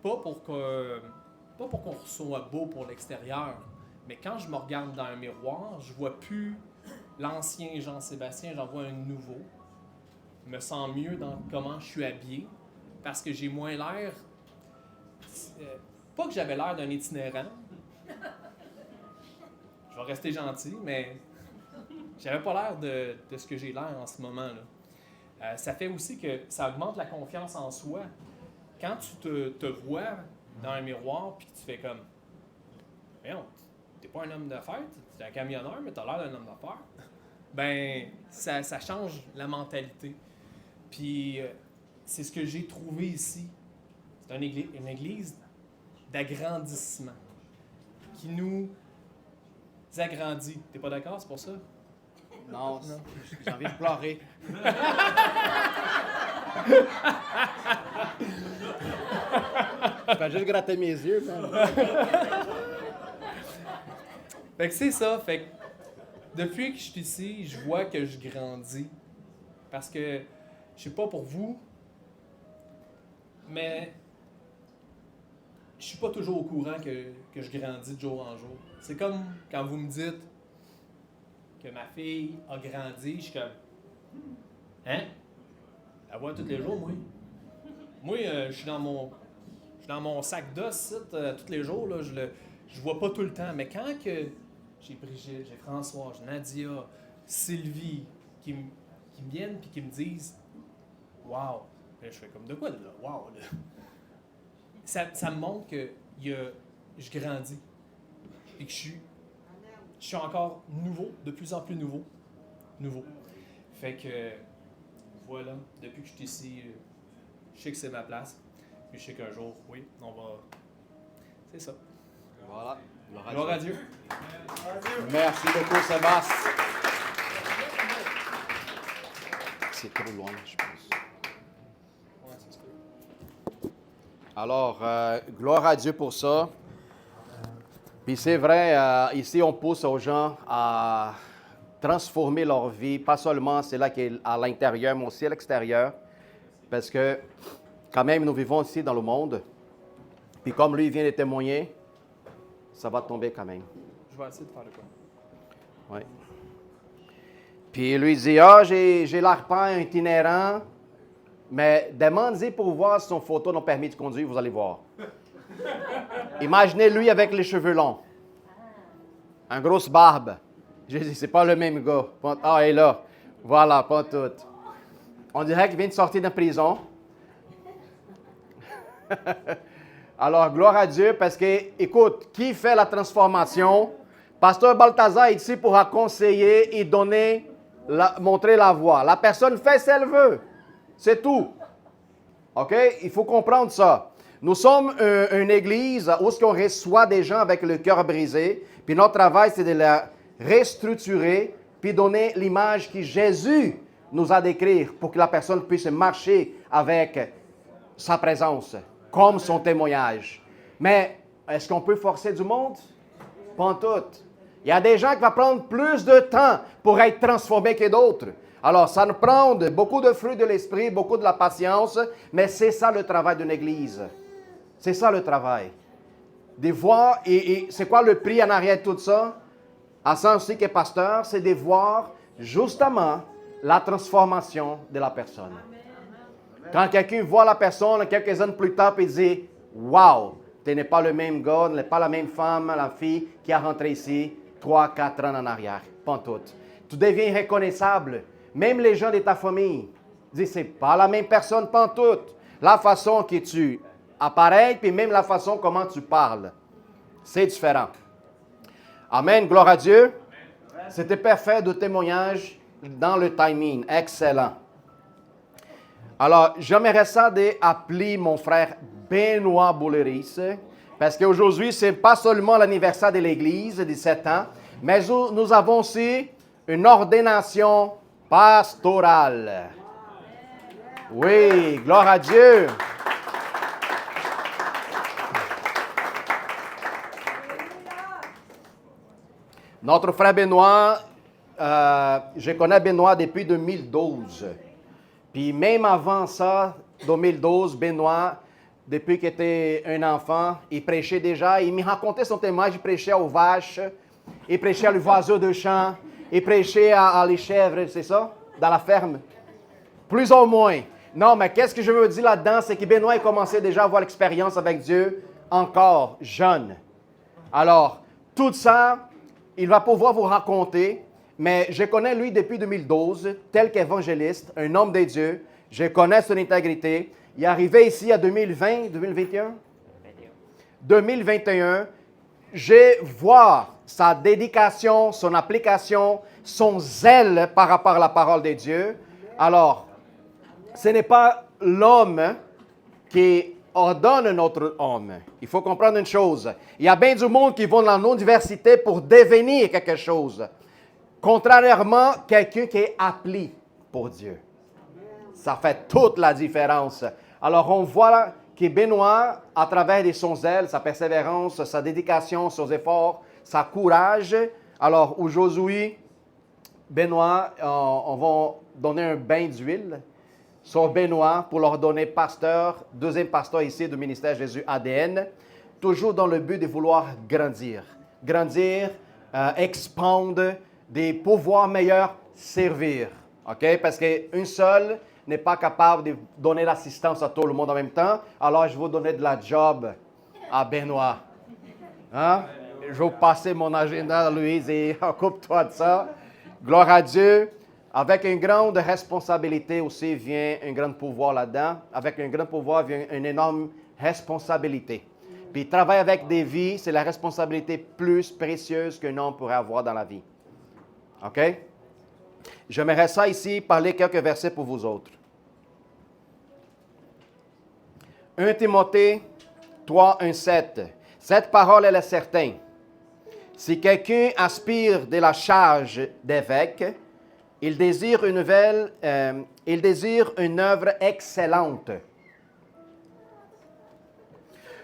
Pas pour qu'on soit beau pour l'extérieur, mais quand je me regarde dans un miroir, je vois plus l'ancien Jean-Sébastien, j'en vois un nouveau. Je me sens mieux dans comment je suis habillé, parce que j'ai moins l'air... pas que j'avais l'air d'un itinérant. Je vais rester gentil, mais j'avais pas l'air de ce que j'ai l'air en ce moment-là. Ça fait aussi que ça augmente la confiance en soi. Quand tu te vois dans un miroir puis que tu fais comme « Voyons, t'es pas un homme d'affaires, t'es un camionneur, mais t'as l'air d'un homme d'affaires. » Ben, ça change la mentalité. Puis c'est ce que j'ai trouvé ici. C'est une église d'agrandissement qui nous agrandit. T'es pas d'accord, c'est pour ça? Non. J'ai envie de pleurer. Je vais juste gratter mes yeux. Fait que c'est ça. Fait que depuis que je suis ici, je vois que je grandis. Parce que, je sais pas pour vous, mais je suis pas toujours au courant que je grandis de jour en jour. C'est comme quand vous me dites que ma fille a grandi, je suis comme « Hein? Elle voit tous les jours, moi. Moi, je suis dans mon sac d'os tous les jours, là, je vois pas tout le temps. Mais quand que j'ai Brigitte, j'ai François, j'ai Nadia, Sylvie, qui me viennent et qui me disent « Wow! » Je fais comme « De quoi, là? Wow! » Ça me montre que je grandis et que je suis encore nouveau, de plus en plus nouveau. Fait que, voilà, depuis que je suis ici, je sais que c'est ma place. Puis je sais qu'un jour, oui, on va... C'est ça. Voilà. Gloire à Dieu. Merci beaucoup, Sébastien. C'est trop loin, je pense. Ouais, c'est ça. Alors, gloire à Dieu pour ça. Puis c'est vrai, ici, on pousse aux gens à transformer leur vie, pas seulement c'est là qui est à l'intérieur, mais aussi à l'extérieur. Parce que, quand même, nous vivons ici dans le monde. Puis comme lui vient de témoigner, ça va tomber quand même. Je vais essayer de faire le quoi. Oui. Puis lui dit, j'ai l'air pas un itinérant, mais demandez pour voir son photo non permis de conduire, vous allez voir. Imaginez lui avec les cheveux longs. Une grosse barbe. J'ai dit, c'est pas le même gars. Ah, il est là. Voilà, pas tout. On dirait qu'il vient de sortir de prison. Alors, gloire à Dieu, parce que, écoute, qui fait la transformation? Pasteur Balthazar est ici pour conseiller et donner, montrer la voie. La personne fait ce qu'elle veut. C'est tout. OK? Il faut comprendre ça. Nous sommes une église où on reçoit des gens avec le cœur brisé. Puis notre travail, c'est de la restructurer puis donner l'image que Jésus nous a décrire pour que la personne puisse marcher avec sa présence, comme son témoignage. Mais est-ce qu'on peut forcer du monde? Pas en tout. Il y a des gens qui vont prendre plus de temps pour être transformés que d'autres. Alors, ça nous prend beaucoup de fruits de l'esprit, beaucoup de la patience, mais c'est ça le travail d'une église. C'est ça le travail. De voir, et c'est quoi le prix en arrière de tout ça? À ça aussi que pasteur, c'est de voir justement la transformation de la personne. Quand quelqu'un voit la personne quelques années plus tard et dit « Wow, tu n'es pas le même gars, tu n'es pas la même femme, la fille qui a rentré ici 3-4 ans en arrière. » Pas tout. Tu deviens reconnaissable. Même les gens de ta famille disent « C'est pas la même personne, pas tout. » La façon que tu apparais, puis même la façon comment tu parles. C'est différent. Amen, gloire à Dieu. C'était parfait de témoignage dans le timing. Excellent. Alors, j'aimerais ça d'appeler mon frère Benoît Bouleris, parce qu'aujourd'hui, ce n'est pas seulement l'anniversaire de l'Église, 17 ans, mais nous avons aussi une ordination pastorale. Oui, gloire à Dieu. Notre frère Benoît, je connais Benoît depuis 2012. Puis même avant ça, 2012, Benoît, depuis qu'il était un enfant, il prêchait déjà. Il me racontait son témoignage, il prêchait aux vaches, il prêchait aux oiseaux de champ, il prêchait à les chèvres, c'est ça? Dans la ferme. Plus ou moins. Non, mais qu'est-ce que je veux dire là-dedans, c'est que Benoît a commencé déjà à avoir l'expérience avec Dieu encore jeune. Alors, tout ça, il va pouvoir vous raconter, mais je connais lui depuis 2012, tel qu'évangéliste, un homme de Dieu. Je connais son intégrité. Il est arrivé ici en 2020, 2021? 2021. Je vois sa dédication, son application, son zèle par rapport à la parole de Dieu. Alors, ce n'est pas l'homme qui ordonne notre homme. Il faut comprendre une chose. Il y a bien du monde qui vont dans l'université pour devenir quelque chose. Contrairement à quelqu'un qui est appelé pour Dieu. Ça fait toute la différence. Alors, on voit que Benoît, à travers de son zèle, sa persévérance, sa dédication, ses efforts, sa courage. Alors, aujourd'hui, Benoît, on va donner un bain d'huile sur Benoît pour leur donner pasteur, deuxième pasteur ici du ministère Jésus ADN, toujours dans le but de vouloir grandir. Grandir, expandre, des pouvoirs meilleurs, servir. OK? Parce qu'une seule n'est pas capable de donner l'assistance à tout le monde en même temps. Alors, je vais donner de la job à Benoît. Hein? Je vais passer mon agenda à Louise et occupe-toi de ça. Gloire à Dieu. Avec une grande responsabilité aussi vient un grand pouvoir là-dedans. Avec un grand pouvoir vient une énorme responsabilité. Puis travailler avec des vies, c'est la responsabilité plus précieuse qu'un homme pourrait avoir dans la vie. OK? J'aimerais ça ici parler quelques versets pour vous autres. 1 Timothée 3, 1, 7. Cette parole, elle est certaine. Si quelqu'un aspire de la charge d'évêque, il désire une œuvre excellente.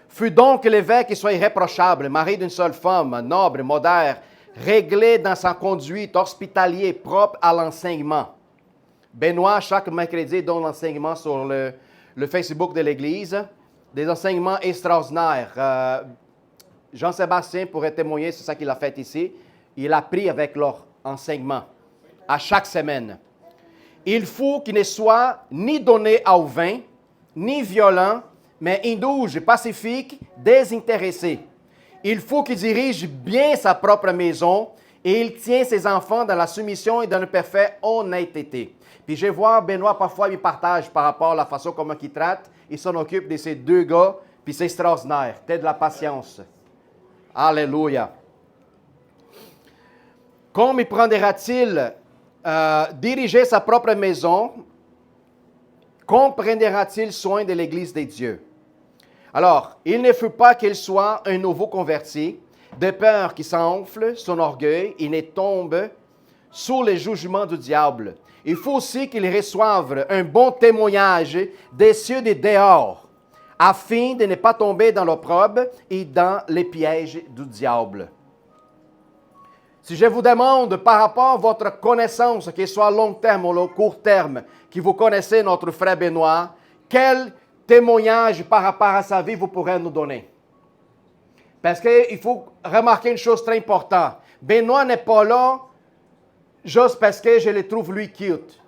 Fût donc l'évêque qui soit irréprochable, mari d'une seule femme, noble, modère, réglé dans sa conduite, hospitalier, propre à l'enseignement. Benoît, chaque mercredi, donne l'enseignement sur le Facebook de l'Église. Des enseignements extraordinaires. Jean-Sébastien pourrait témoigner sur ce qu'il a fait ici. Il a pris avec leur enseignement à chaque semaine. Il faut qu'il ne soit ni donné au vin, ni violent, mais indulge, pacifique, désintéressé. Il faut qu'il dirige bien sa propre maison et il tient ses enfants dans la soumission et dans une parfaite honnêteté. Puis je vais voir Benoît, parfois, il partage par rapport à la façon comment il traite. Il s'en occupe de ces deux gars, puis c'est extraordinaire. T'as de la patience. Alléluia. Comme prendra-t-il diriger sa propre maison, comprendra-t-il soin de l'Église des dieux? Alors, il ne faut pas qu'il soit un nouveau converti, de peur qu'il s'enfle son orgueil et ne tombe sous les jugements du diable. Il faut aussi qu'il reçoive un bon témoignage des cieux et des dehors, afin de ne pas tomber dans l'opprobre et dans les pièges du diable. Si je vous demande par rapport à votre connaissance, qu'il soit à long terme ou à court terme, que vous connaissez notre frère Benoît, quel témoignage par rapport à sa vie vous pourrez nous donner? Parce qu'il faut remarquer une chose très importante. Benoît n'est pas là juste parce que je le trouve lui cute.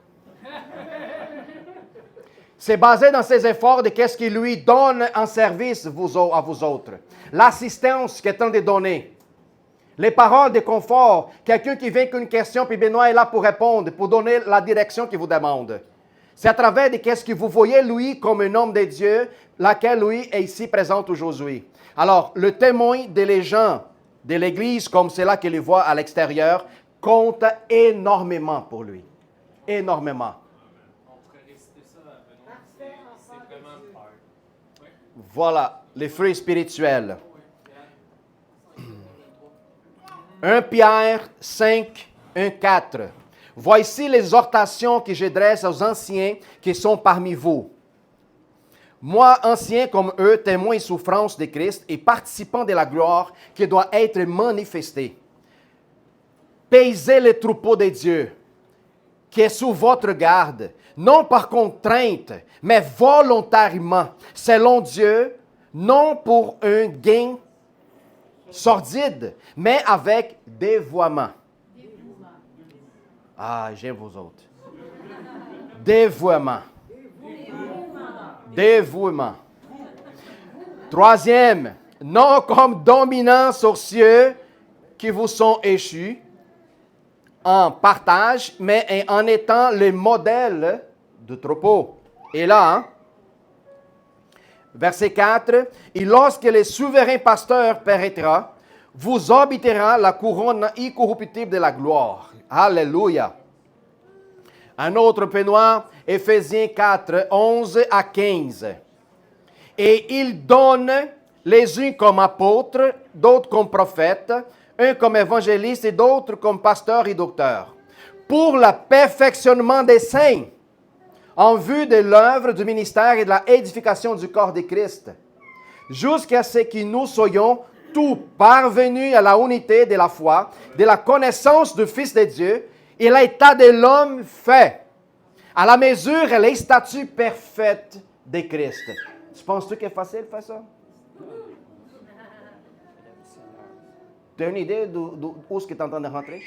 C'est basé dans ses efforts de qu'est-ce qu'il lui donne en service à vous autres. L'assistance qu'il est en train de donner. Les paroles de confort. Quelqu'un qui vient avec une question, puis Benoît est là pour répondre, pour donner la direction qu'il vous demande. C'est à travers de qu'est-ce que vous voyez, lui, comme un homme de Dieu, laquelle lui est ici présent aujourd'hui. Alors, le témoin des gens de l'Église, comme c'est là qu'il les voit à l'extérieur, compte énormément pour lui. Énormément. On pourrait réciter ça à Benoît. C'est vraiment peur. Oui. Voilà, les fruits spirituels. 1 Pierre 5, 1, 4. Voici l'exhortation que je dresse aux anciens qui sont parmi vous. Moi, ancien comme eux, témoin et souffrance de Christ et participant de la gloire qui doit être manifestée. Paisez les troupeaux de Dieu, qui est sous votre garde, non par contrainte, mais volontairement, selon Dieu, non pour un gain sordide, mais avec dévouement. Ah, j'aime vous autres. Dévouement. Dévouement. Troisième, non comme dominants sur ceux qui vous sont échus en partage, mais en étant le modèle du troupeau. Et là, hein? Verset 4, « Et lorsque le souverain pasteur paraîtra, vous habitera la couronne incorruptible de la gloire. » Alléluia. Un autre Benoît, Éphésiens 4, 11 à 15. « Et il donne les uns comme apôtres, d'autres comme prophètes, un comme évangélistes et d'autres comme pasteurs et docteurs, pour le perfectionnement des saints, en vue de l'œuvre du ministère et de la édification du corps de Christ, jusqu'à ce que nous soyons tous parvenus à la unité de la foi, de la connaissance du Fils de Dieu et l'état de l'homme fait, à la mesure et les statuts parfaits de Christ. Tu penses-tu que c'est facile de faire ça? Tu as une idée d'où est-ce que tu es en train de rentrer?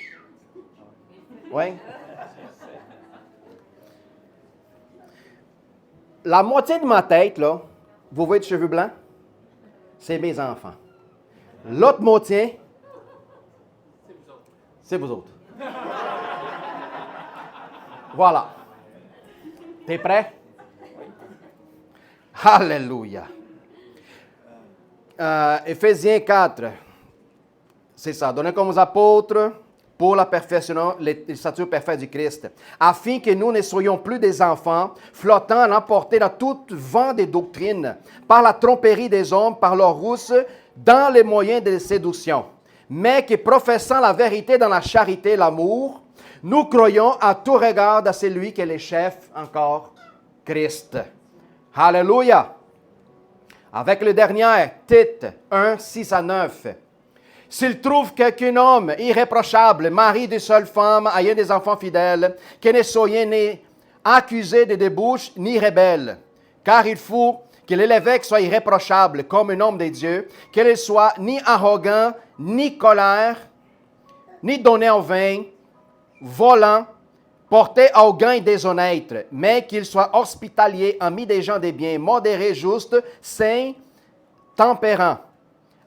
Oui? La moitié de ma tête, là, vous voyez de cheveux blancs? C'est mes enfants. L'autre moitié, c'est vous autres. Voilà. T'es prêt? Alléluia. Éphésiens 4. C'est ça. Donnez comme aux apôtres pour la perfection, les statuts parfaits du Christ, afin que nous ne soyons plus des enfants, flottant, emportés dans tout vent des doctrines, par la tromperie des hommes, par leur rousse, dans les moyens de séduction, mais que professant la vérité dans la charité et l'amour, nous croyons à tout regard à celui qui est le chef encore, Christ. Alléluia. Avec le dernier, Tite 1, 6 à 9. S'il trouve qu'un homme irréprochable, mari d'une seule femme, ayant des enfants fidèles, que ne soyez ni accusé de débauche, ni rebelle, car il faut que l'évêque soit irréprochable comme un homme de Dieu, qu'il ne soit ni arrogant, ni colère, ni donné en vain, volant, porté au gain déshonnête, mais qu'il soit hospitalier, ami des gens des biens, modéré, juste, saint, tempérant,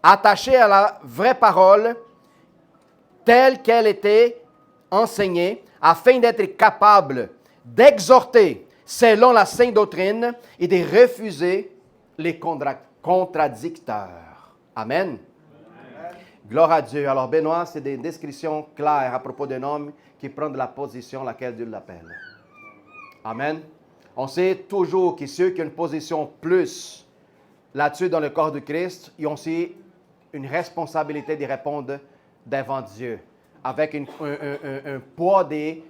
attaché à la vraie parole, telle qu'elle était enseignée, afin d'être capable d'exhorter selon la sainte doctrine et de refuser les contradicteurs. Amen. Gloire à Dieu. Alors, Benoît, c'est des descriptions claires à propos d'un homme qui prend de la position à laquelle Dieu l'appelle. Amen. On sait toujours que ceux qui ont une position plus là-dessus dans le corps de Christ, ils ont aussi une responsabilité de répondre devant Dieu, avec un poids des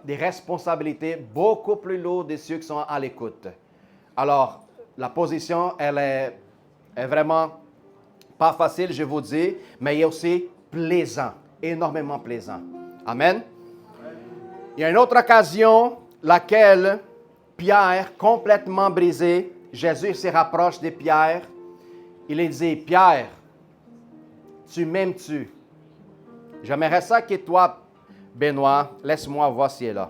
responsabilités beaucoup plus lourdes de ceux qui sont à l'écoute. Alors, la position, elle est vraiment pas facile, je vous dis, mais il est aussi plaisant, énormément plaisant. Amen. Il y a une autre occasion, laquelle Pierre, complètement brisé, Jésus se rapproche de Pierre. Il lui dit, Pierre, tu m'aimes-tu? J'aimerais ça que toi, Benoît, laisse-moi voir si elle est là.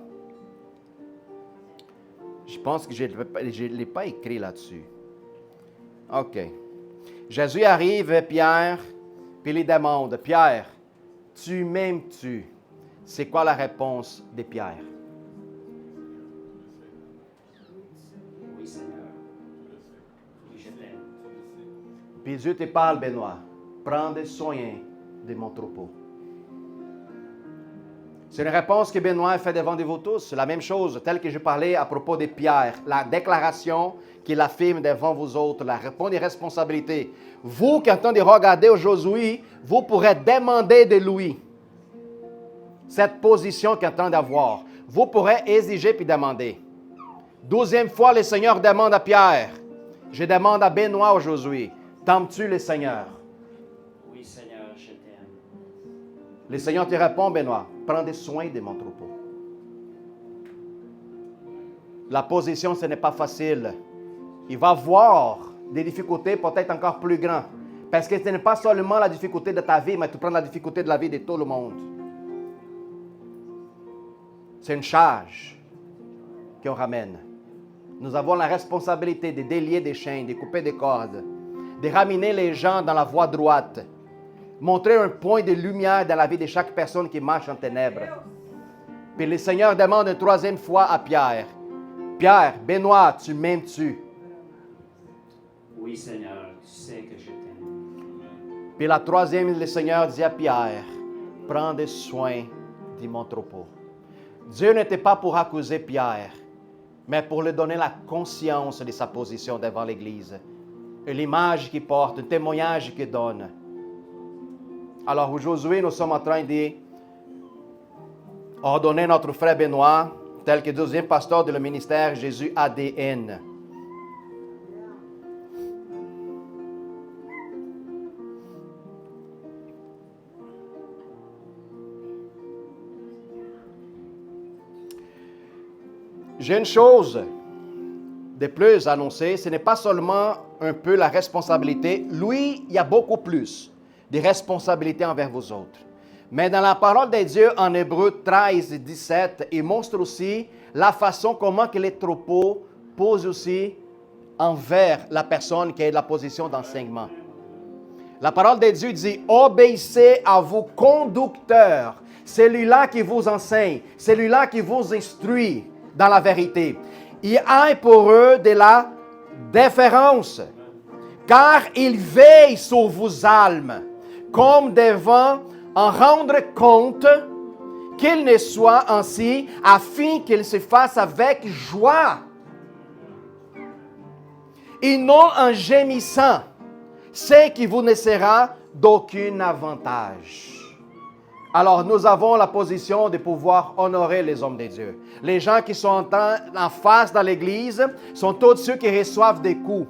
Je pense que je ne l'ai pas écrit là-dessus. OK. Jésus arrive, Pierre, puis il lui demande, Pierre, tu m'aimes-tu? C'est quoi la réponse de Pierre? Oui, Seigneur. Oui, je t'aime. Puis Dieu te parle, Benoît. Prends soin de mon troupeau. C'est une réponse que Benoît fait devant de vous tous. C'est la même chose, telle que je parlais à propos de Pierre. La déclaration qu'il affirme devant vous autres, la réponse des responsabilités. Vous qui êtes en train de regarder aujourd'hui, vous pourrez demander de lui cette position qu'il est en train d'avoir. Vous pourrez exiger puis demander. 12e fois, le Seigneur demande à Pierre. Je demande à Benoît aujourd'hui. T'aimes-tu le Seigneur? Oui, Seigneur, je t'aime. Le Seigneur te répond, Benoît, prends soin de mon troupeau. La position, ce n'est pas facile. Il va voir des difficultés peut-être encore plus grandes. Parce que ce n'est pas seulement la difficulté de ta vie, mais tu prends la difficulté de la vie de tout le monde. C'est une charge qu'on ramène. Nous avons la responsabilité de délier des chaînes, de couper des cordes, de ramener les gens dans la voie droite, montrer un point de lumière dans la vie de chaque personne qui marche en ténèbres. Puis le Seigneur demande une 3e fois à Pierre, Pierre, Benoît, tu m'aimes-tu? Oui, Seigneur, tu sais que je t'aime. Puis la 3e, le Seigneur dit à Pierre, prends soin de mon troupeau. Dieu n'était pas pour accuser Pierre, mais pour lui donner la conscience de sa position devant l'Église. Et l'image qu'il porte, un témoignage qu'il donne. Alors aujourd'hui, nous sommes en train de ordonner notre frère Benoît, tel que 12e pasteur de le ministère Jésus ADN. J'ai une chose de plus à annoncer, ce n'est pas seulement un peu la responsabilité. Lui, il y a beaucoup plus de responsabilités envers vous autres. Mais dans la parole de Dieu, en Hébreux 13, 17, il montre aussi la façon comment que les troupeaux posent aussi envers la personne qui est de la position d'enseignement. La parole de Dieu dit, obéissez à vos conducteurs, celui-là qui vous enseigne, celui-là qui vous instruit dans la vérité. Il a pour eux de la déférence, car il veille sur vos âmes, comme devant en rendre compte, qu'il ne soit ainsi, afin qu'il se fasse avec joie, et non en gémissant, ce qui vous ne sera d'aucun avantage. Alors, nous avons la position de pouvoir honorer les hommes de Dieu. Les gens qui sont en face dans l'Église sont tous ceux qui reçoivent des coups.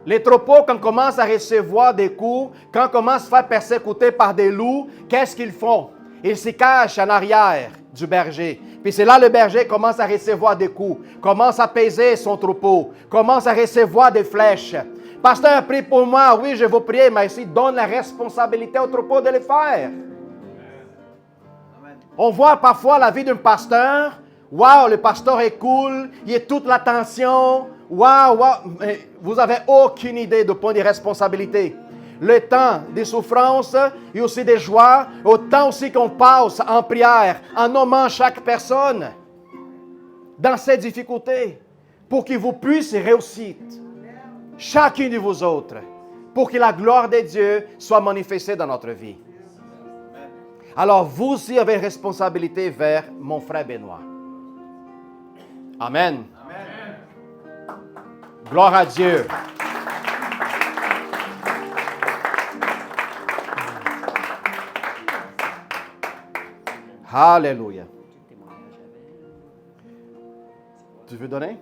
Les troupeaux, quand on commence à recevoir des coups, quand on commence à se faire persécuter par des loups, qu'est-ce qu'ils font? Ils se cachent en arrière du berger. Puis c'est là le berger commence à recevoir des coups, commence à peser son troupeau, commence à recevoir des flèches. Pasteur, prie pour moi. Oui, je vous prie, mais ici, donne la responsabilité au troupeau de le faire. On voit parfois la vie d'un pasteur. Waouh, le pasteur est cool, il est toute l'attention. Waouh, waouh. Mais vous n'avez aucune idée du point de responsabilité. Le temps des souffrances et aussi des joies, autant aussi qu'on passe en prière, en nommant chaque personne dans ses difficultés, pour que vous puissiez réussir, chacun de vous autres, pour que la gloire de Dieu soit manifestée dans notre vie. Alors, vous aussi avez une responsabilité vers mon frère Benoît. Amen. Amen. Gloire à Dieu. Alléluia. Tu veux donner?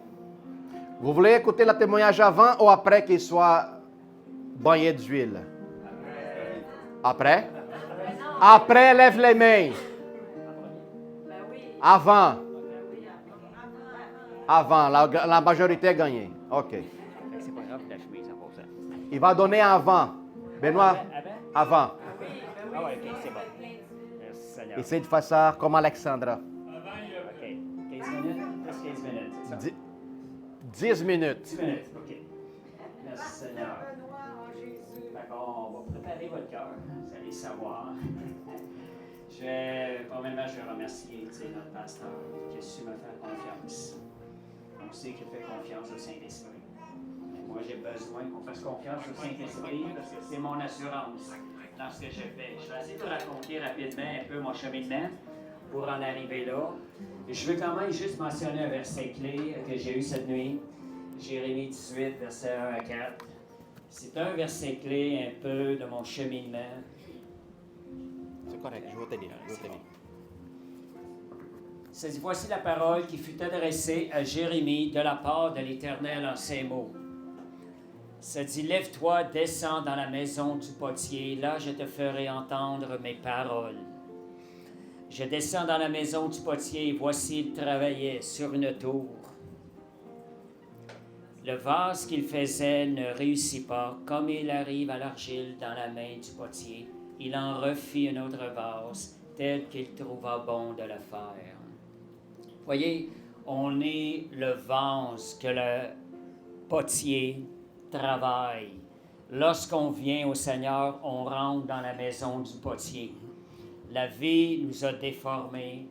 Vous voulez écouter le témoignage avant ou après qu'il soit baigné d'huile? Après? Après, lève les mains. Avant. Avant, la majorité a gagné. OK. C'est pas grave, la chemise en passant. Il va donner avant. Benoît, avant. Ah ouais, OK, c'est bon. Merci Seigneur. Essaye de faire ça comme Alexandra. OK. 15 minutes? Plus 15 minutes, c'est ça? 10 minutes. 10 minutes, OK. Merci Seigneur. D'accord, on va préparer votre cœur. Vous allez savoir. Premièrement, je vais remercier notre pasteur qui a su me faire confiance. On sait qu'il fait confiance au Saint-Esprit. Mais moi, j'ai besoin qu'on fasse confiance au Saint-Esprit parce que c'est mon assurance dans ce que je fais. Je vais essayer de vous raconter rapidement un peu mon cheminement pour en arriver là. Et je veux quand même juste mentionner un verset clé que j'ai eu cette nuit. Jérémie 18, versets 1 à 4. C'est un verset clé un peu de mon cheminement. C'est correct, je vais t'aider. Ça dit, voici la parole qui fut adressée à Jérémie de la part de l'Éternel en ces mots. Ça dit, lève-toi, descends dans la maison du potier, là je te ferai entendre mes paroles. Je descends dans la maison du potier, et voici il travaillait sur une tour. Le vase qu'il faisait ne réussit pas, comme il arrive à l'argile dans la main du potier. Il en refit un autre vase, tel qu'il trouva bon de le faire. Voyez, on est le vase que le potier travaille. Lorsqu'on vient au Seigneur, on rentre dans la maison du potier. La vie nous a déformés.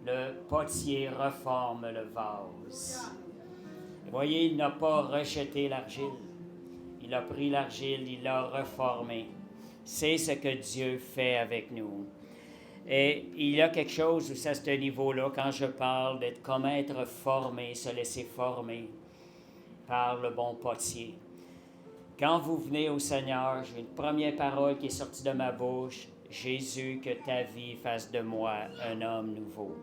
Le potier reforme le vase. Et voyez, il n'a pas rejeté l'argile. Il a pris l'argile, il l'a reformé. C'est ce que Dieu fait avec nous. Et il y a quelque chose aussi à ce niveau-là, quand je parle d'être comme être formé, se laisser former par le bon potier. Quand vous venez au Seigneur, j'ai une première parole qui est sortie de ma bouche. Jésus, que ta vie fasse de moi un homme nouveau.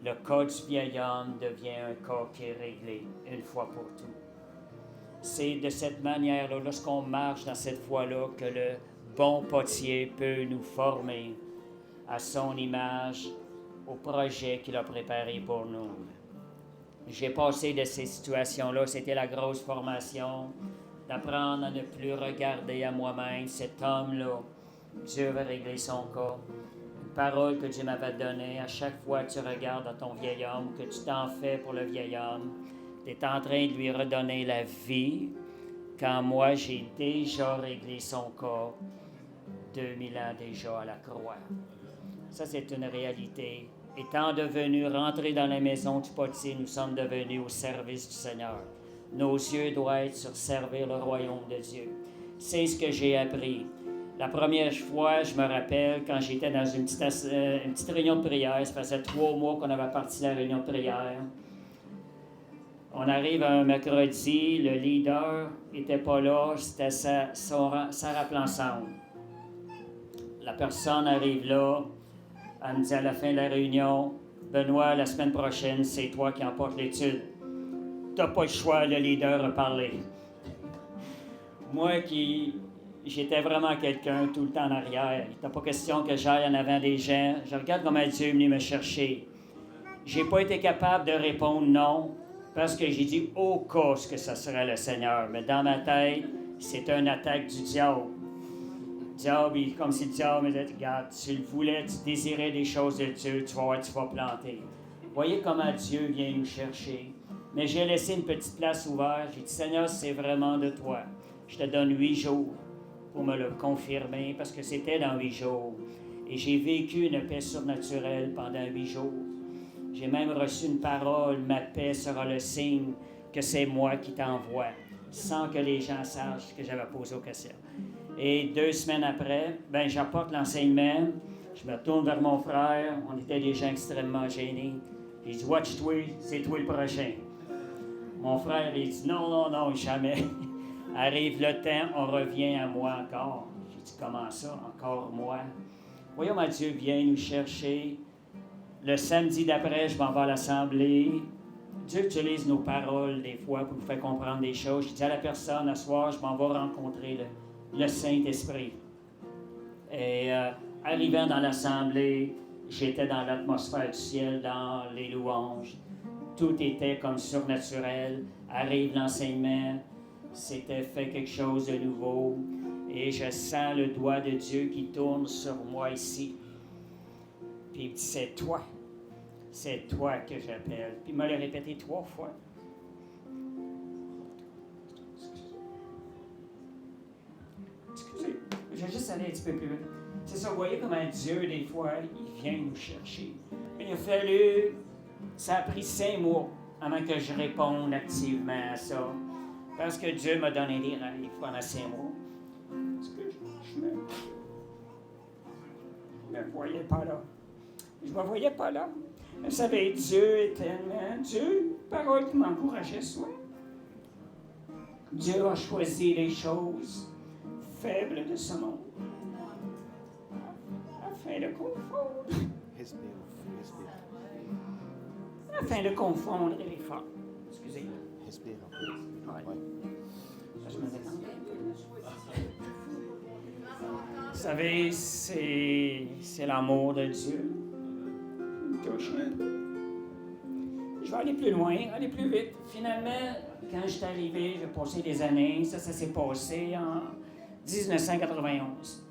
Le cas du vieil homme devient un cas qui est réglé une fois pour tout. C'est de cette manière-là, lorsqu'on marche dans cette voie-là, que le bon potier peut nous former à son image, au projet qu'il a préparé pour nous. J'ai passé de ces situations-là, c'était la grosse formation, d'apprendre à ne plus regarder à moi-même. Cet homme-là, Dieu va régler son cas. Une parole que Dieu m'avait donnée, à chaque fois que tu regardes à ton vieil homme, que tu t'en fais pour le vieil homme, tu es en train de lui redonner la vie, quand moi j'ai déjà réglé son cas, 2000 ans déjà à la croix. Ça, c'est une réalité. Étant devenus, rentrés dans la maison du potier, nous sommes devenus au service du Seigneur. Nos yeux doivent être sur servir le royaume de Dieu. C'est ce que j'ai appris. La première fois, je me rappelle, quand j'étais dans une petite réunion de prière, ça faisait 3 mois qu'on avait parti de la réunion de prière. On arrive un mercredi, le leader n'était pas là, c'était Sarah Plançon. La personne arrive là, elle me dit à la fin de la réunion, « Benoît, la semaine prochaine, c'est toi qui emportes l'étude. T'as pas le choix, le leader a parlé. » Moi j'étais vraiment quelqu'un tout le temps en arrière. Il n'était pas question que j'aille en avant des gens. Je regarde comment Dieu est venu me chercher. J'ai pas été capable de répondre non, parce que j'ai dit au cas que ce serait le Seigneur. Mais dans ma tête, c'est une attaque du diable. diable, comme si le diable me disait, regarde, tu le voulais, tu désirais des choses de Dieu, tu vas voir, tu vas planter. Voyez comment Dieu vient nous chercher. Mais j'ai laissé une petite place ouverte. J'ai dit, Seigneur, c'est vraiment de toi. Je te donne 8 jours pour me le confirmer, parce que c'était dans 8 jours. Et j'ai vécu une paix surnaturelle pendant 8 jours. J'ai même reçu une parole, ma paix sera le signe que c'est moi qui t'envoie, sans que les gens sachent que j'avais posé aux questions. Et 2 semaines après, j'apporte l'enseignement, je me tourne vers mon frère, on était des gens extrêmement gênés. J'ai dit, watch-toi, c'est toi le prochain. Mon frère, il dit, non, jamais. Arrive le temps, on revient à moi encore. J'ai dit, comment ça, encore moi? Voyons, ma Dieu vient nous chercher. Le samedi d'après, je m'en vais à l'assemblée. Dieu utilise nos paroles des fois pour nous faire comprendre des choses. Je dis à la personne, à soir, je m'en vais rencontrer le Saint-Esprit. Et arrivant dans l'assemblée, j'étais dans l'atmosphère du ciel, dans les louanges. Tout était comme surnaturel. Arrive l'enseignement, c'était fait quelque chose de nouveau. Et je sens le doigt de Dieu qui tourne sur moi ici. Puis il me dit, c'est toi que j'appelle. Puis il me l'a répété 3 fois. Excusez, je vais juste aller un petit peu plus vite. C'est ça, vous voyez comment Dieu, des fois, il vient nous chercher. Il a fallu, ça a pris 5 mois avant que je réponde activement à ça. Parce que Dieu m'a donné des rêves pendant 5 mois. Parce que je me voyais pas là. Je me voyais pas là. Vous savez, Dieu est tellement... Dieu, parole qui m'encourageait souvent. Dieu a choisi les choses faibles de ce monde afin de confondre. Afin de confondre les forts. Excusez. Respire. Ouais. Je me détends un peu. Vous savez, c'est l'amour de Dieu. Je vais aller plus loin, aller plus vite. Finalement, quand je suis arrivé, j'ai passé des années. Ça s'est passé en 1991.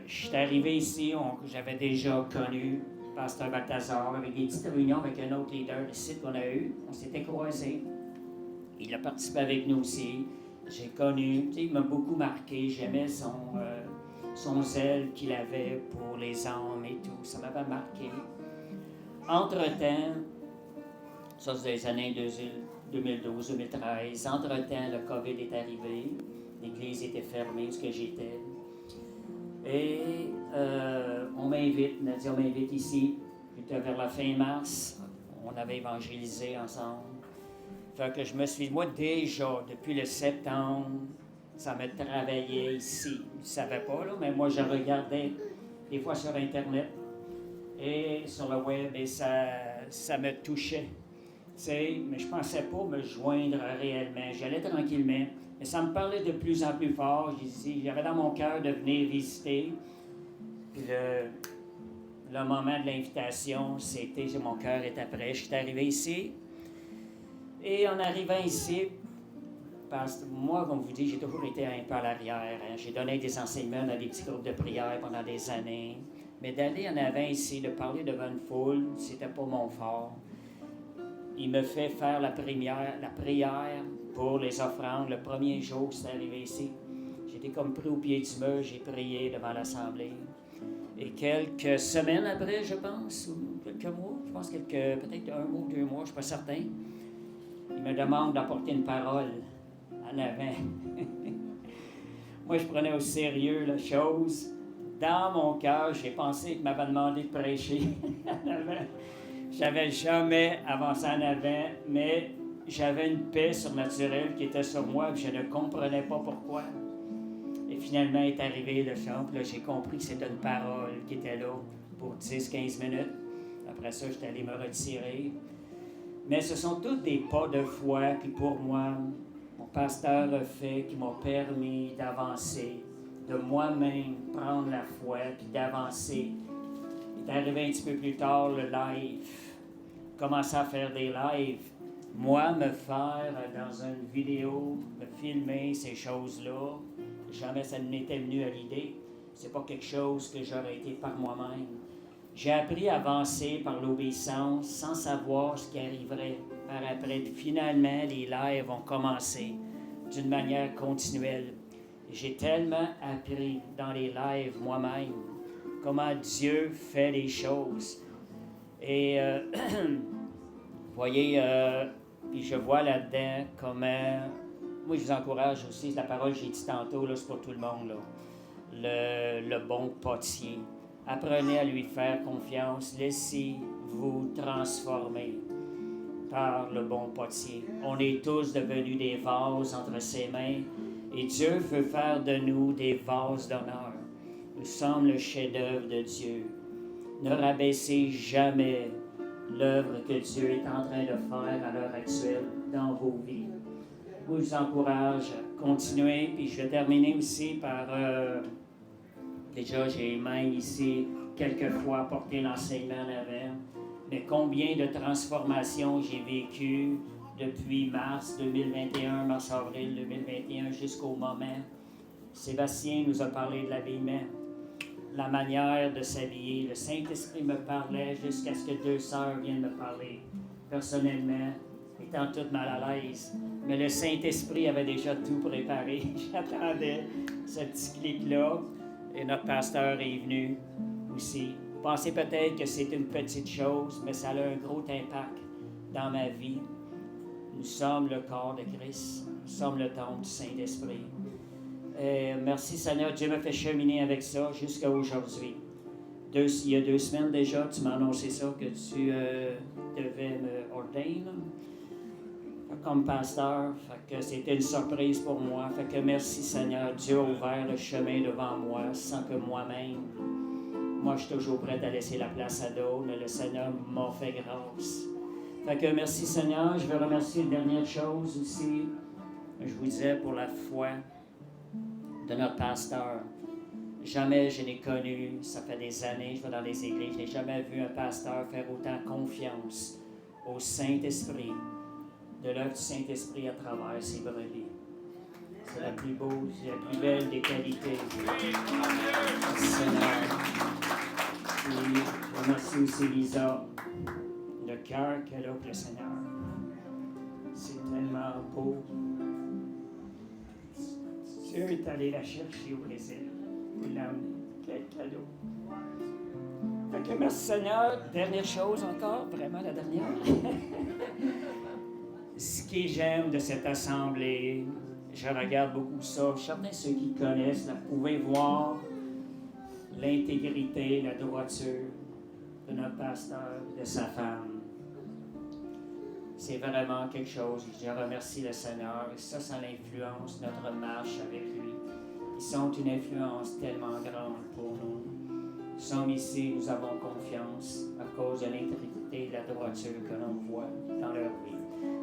Je suis arrivé ici, j'avais déjà connu Pasteur Balthazar avec des petites réunions avec un autre leader de site qu'on a eu. On s'était croisés. Il a participé avec nous aussi. J'ai connu, il m'a beaucoup marqué. J'aimais son zèle qu'il avait pour les âmes et tout. Ça m'avait marqué. Entre-temps, ça c'est des années 2012-2013. Entre-temps, le COVID est arrivé. L'église était fermée, ce que j'étais. Et on m'invite ici. Puis vers la fin mars, on avait évangélisé ensemble. Fait que je me suis, moi déjà, depuis le septembre, ça me travaillait ici. Je ne savais pas, là, mais moi je regardais des fois sur Internet et sur le web et ça me touchait. Mais je ne pensais pas me joindre réellement. J'allais tranquillement, mais ça me parlait de plus en plus fort. J'avais dans mon cœur de venir visiter. Puis le moment de l'invitation, c'était, mon cœur était prêt. Je suis arrivé ici. Et en arrivant ici, parce que moi, comme vous dites, j'ai toujours été un peu à l'arrière. Hein. J'ai donné des enseignements dans des petits groupes de prière pendant des années. Mais d'aller en avant ici, de parler devant une foule, c'était pas mon fort. Il me fait faire la prière pour les offrandes. Le premier jour que c'est arrivé ici, j'étais comme pris au pied du mur, j'ai prié devant l'Assemblée. Et quelques semaines après, je pense, ou quelques mois, je pense peut-être 1 mois ou 2 mois, je ne suis pas certain, il me demande d'apporter une parole en avant. Moi, je prenais au sérieux la chose. Dans mon cœur, j'ai pensé qu'il m'avait demandé de prêcher en avant. Je n'avais jamais avancé en avant, mais j'avais une paix surnaturelle qui était sur moi, et je ne comprenais pas pourquoi. Et finalement est arrivé le chant, puis là, j'ai compris que c'était une parole qui était là pour 10-15 minutes. Après ça, j'étais allé me retirer. Mais ce sont tous des pas de foi qui, pour moi, mon pasteur a fait, qui m'ont permis d'avancer, de moi-même prendre la foi, puis d'avancer. Il est arrivé un petit peu plus tard, le live. Commencer à faire des lives. Moi, me faire dans une vidéo, me filmer ces choses-là, Jamais ça ne m'était venu à l'idée. C'est pas quelque chose que j'aurais été par moi-même. J'ai appris à avancer par l'obéissance sans savoir ce qui arriverait par après. Puis finalement, les lives ont commencé d'une manière continuelle. J'ai tellement appris dans les lives moi-même comment Dieu fait les choses. Et voyez, puis je vois là-dedans comment... Moi, je vous encourage aussi, la parole que j'ai dit tantôt, là, c'est pour tout le monde, là. Le bon potier. Apprenez à lui faire confiance. Laissez-vous transformer par le bon potier. On est tous devenus des vases entre ses mains et Dieu veut faire de nous des vases d'honneur. Nous sommes le chef-d'œuvre de Dieu. Ne rabaissez jamais l'œuvre que Dieu est en train de faire à l'heure actuelle dans vos vies. Je vous encourage à continuer, puis je vais terminer aussi par... déjà, j'ai même ici quelquefois porté l'enseignement en avant, mais combien de transformations j'ai vécues depuis mars 2021, mars-avril 2021, jusqu'au moment. Sébastien nous a parlé de l'habillement, la manière de s'habiller. Le Saint-Esprit me parlait jusqu'à ce que 2 sœurs viennent me parler. Personnellement, étant toute mal à l'aise, mais le Saint-Esprit avait déjà tout préparé. J'attendais ce petit clic-là et notre pasteur est venu aussi. Vous pensez peut-être que c'est une petite chose, mais ça a un gros impact dans ma vie. Nous sommes le corps de Christ. Nous sommes le temple du Saint-Esprit. Et merci Seigneur, Dieu m'a fait cheminer avec ça jusqu'à aujourd'hui. Il y a 2 semaines déjà, tu m'as annoncé ça, que tu devais me ordainer comme pasteur. Fait que c'était une surprise pour moi. Fait que merci Seigneur, Dieu a ouvert le chemin devant moi sans que moi-même, moi je suis toujours prêt à laisser la place à d'autres, mais le Seigneur m'a fait grâce. Fait que merci Seigneur. Je veux remercier une dernière chose aussi. Je vous disais pour la foi de notre pasteur. Jamais je n'ai connu, ça fait des années, je vais dans les églises, je n'ai jamais vu un pasteur faire autant confiance au Saint-Esprit, de l'œuvre du Saint-Esprit à travers ses brebis. C'est la plus beau, c'est la plus belle des qualités. Merci Seigneur. Et je remercie aussi Lisa, le cœur qu'elle a pour le Seigneur. C'est tellement beau. Dieu est allé la chercher au Brésil. Il l'a amené. Quel cadeau. Fait que merci Seigneur. Dernière chose encore, vraiment la dernière. Ce que j'aime de cette assemblée, je regarde beaucoup ça. Certains ceux qui connaissent, là, vous pouvez voir l'intégrité, la droiture de notre pasteur, de sa femme. C'est vraiment quelque chose. Je remercie le Seigneur. Et ça l'influence notre marche avec lui. Ils sont une influence tellement grande pour nous. Nous sommes ici, nous avons confiance à cause de l'intégrité et de la droiture que l'on voit dans leur vie.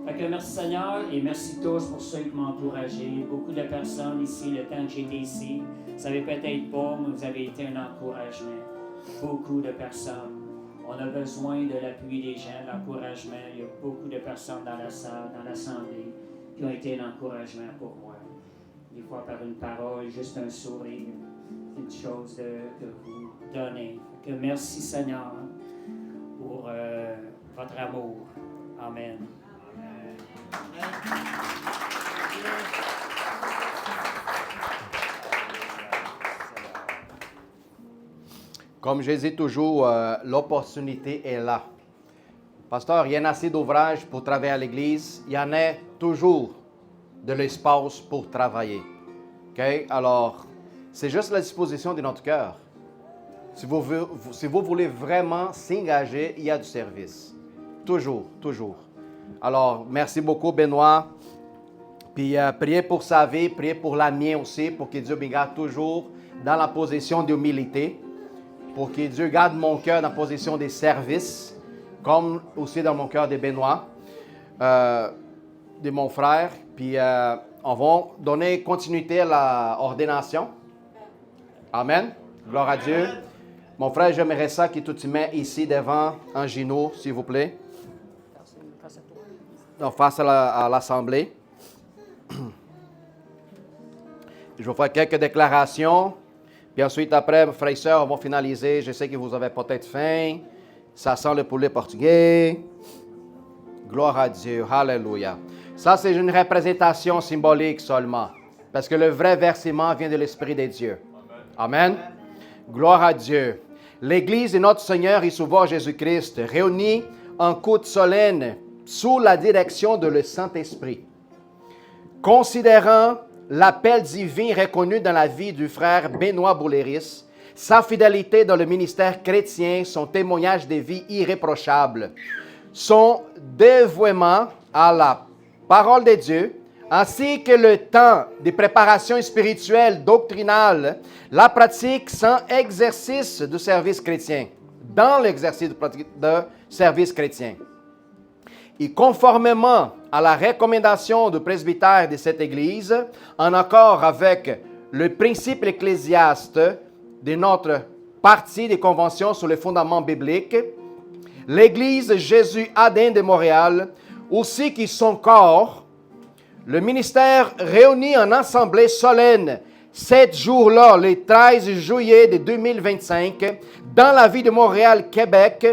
Fait que merci Seigneur et merci tous pour ceux qui m'ont encouragé. Beaucoup de personnes ici, le temps que j'étais ici, vous ne savez peut-être pas, mais vous avez été un encouragement. Beaucoup de personnes. On a besoin de l'appui des gens, de l'encouragement. Il y a beaucoup de personnes dans la salle, dans l'assemblée, qui ont été un encouragement pour moi. Des fois par une parole, juste un sourire, une chose de vous donner. Que merci Seigneur pour votre amour. Amen. Comme je dis toujours, l'opportunité est là. Pasteur, il y en a assez d'ouvrages pour travailler à l'Église. Il y en a toujours de l'espace pour travailler. OK? Alors, c'est juste la disposition de notre cœur. Si vous voulez vraiment s'engager, il y a du service. Toujours, toujours. Alors, merci beaucoup, Benoît. Puis, priez pour sa vie, priez pour la mienne aussi, pour que Dieu me garde toujours dans la position d'humilité, pour que Dieu garde mon cœur dans la position des services, comme aussi dans mon cœur de Benoît, de mon frère. Puis, on va donner continuité à l'ordination. Amen. Gloire à Dieu. Mon frère, j'aimerais ça que tu te mets ici devant un genou, s'il vous plaît. Non, face à l'assemblée. Je vais faire quelques déclarations. Puis ensuite, après, frères et sœurs, on va finaliser. Je sais que vous avez peut-être faim. Ça sent le poulet portugais. Gloire à Dieu. Alléluia. Ça, c'est une représentation symbolique seulement. Parce que le vrai versement vient de l'Esprit de Dieu. Amen. Gloire à Dieu. L'Église de notre Seigneur et Sauveur Jésus-Christ, réunie en culte solennel sous la direction de le Saint-Esprit, considérant l'appel divin reconnu dans la vie du frère Benoît Bouléris, sa fidélité dans le ministère chrétien, son témoignage de vie irréprochable, son dévouement à la parole de Dieu, ainsi que le temps de préparation spirituelle, doctrinale, la pratique sans exercice du service chrétien, dans l'exercice de service chrétien. Et conformément à la recommandation du presbytère de cette Église, en accord avec le principe ecclésiaste de notre partie des conventions sur les fondements bibliques, l'Église Jésus ADN de Montréal, aussi que son corps, le ministère réuni en assemblée solennelle 7 jours-là, le 13 juillet de 2025, dans la ville de Montréal, Québec,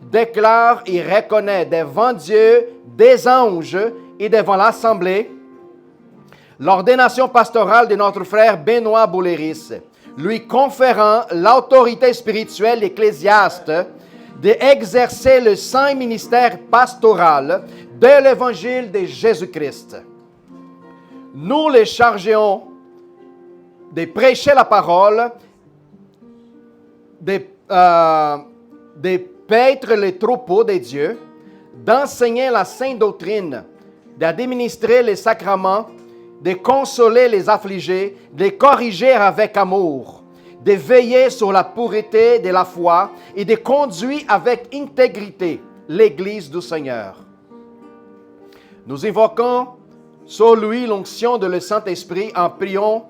déclare et reconnaît devant Dieu, des anges et devant l'Assemblée l'ordination pastorale de notre frère Benoît Bouléris, lui conférant l'autorité spirituelle ecclésiaste d'exercer le saint ministère pastoral de l'Évangile de Jésus-Christ. Nous les chargeons de prêcher la parole, de paître les troupeaux de Dieu, d'enseigner la sainte doctrine, d'administrer les sacrements, de consoler les affligés, de corriger avec amour, de veiller sur la pureté de la foi et de conduire avec intégrité l'Église du Seigneur. Nous invoquons sur lui l'onction de le Saint-Esprit en priant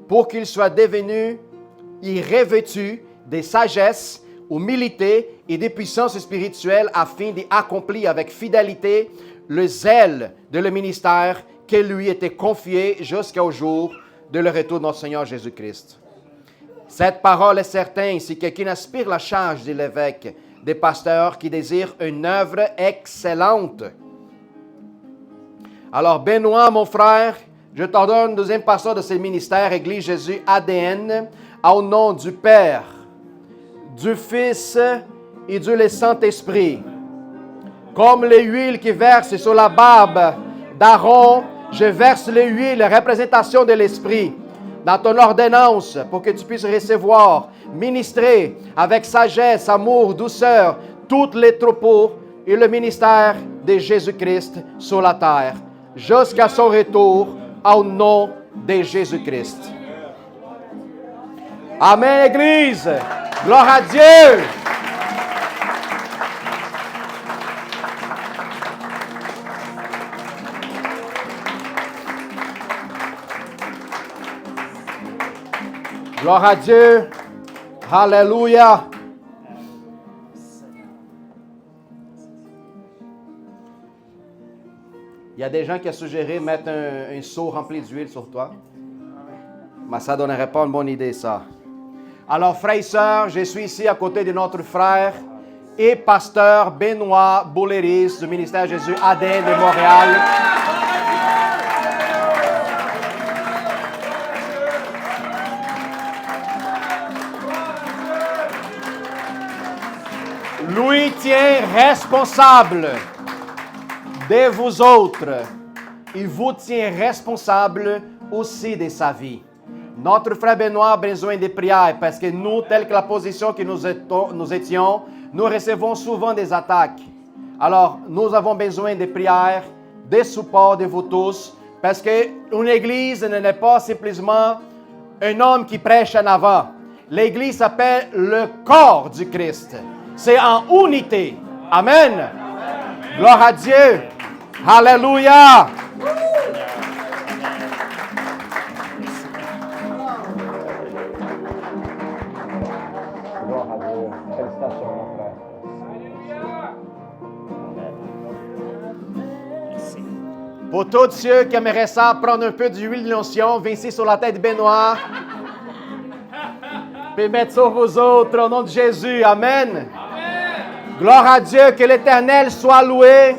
pour qu'il soit devenu et revêtu de sagesse, humilité et de puissance spirituelle afin d'accomplir avec fidélité le zèle de le ministère qui lui était confié jusqu'au jour de le retour de notre Seigneur Jésus-Christ. Cette parole est certaine, si quelqu'un aspire la charge de l'évêque, des pasteurs qui désirent une œuvre excellente. Alors, Benoît, mon frère, je t'ordonne deuxième pasteur de ce ministère, Église Jésus ADN, au nom du Père, du Fils et du Saint-Esprit. Comme l'huile qui verse sur la barbe d'Aaron, je verse l'huile, représentation de l'Esprit, dans ton ordonnance pour que tu puisses recevoir, ministrer avec sagesse, amour, douceur, tous les troupeaux et le ministère de Jésus-Christ sur la terre, jusqu'à son retour au nom de Jésus-Christ. Amen, Église. Gloire à Dieu. Gloire à Dieu. Alléluia. Il y a des gens qui ont suggéré de mettre un seau rempli d'huile sur toi. Mais ça ne donnerait pas une bonne idée, ça. Alors, frères et sœurs, je suis ici à côté de notre frère et pasteur Benoît Bouléris du ministère Jésus ADN de Montréal. Lui tient responsable de vous autres. Il vous tient responsable aussi de sa vie. Notre frère Benoît a besoin de prières parce que nous, telle que la position que nous étions, nous recevons souvent des attaques. Alors, nous avons besoin de prières, de support de vous tous, parce qu'une église n'est pas simplement un homme qui prêche en avant. L'église s'appelle le corps du Christ. C'est en unité. Amen. Gloire à Dieu. Alléluia. Gloire à Dieu. Félicitations, mon frère. Merci. Pour tous ceux qui aimeraient ça, prendre un peu d'huile d'onction, viens ici sur la tête de Benoît. Puis mettre sur vous autres au nom de Jésus. Amen. Gloire à Dieu, que l'Éternel soit loué.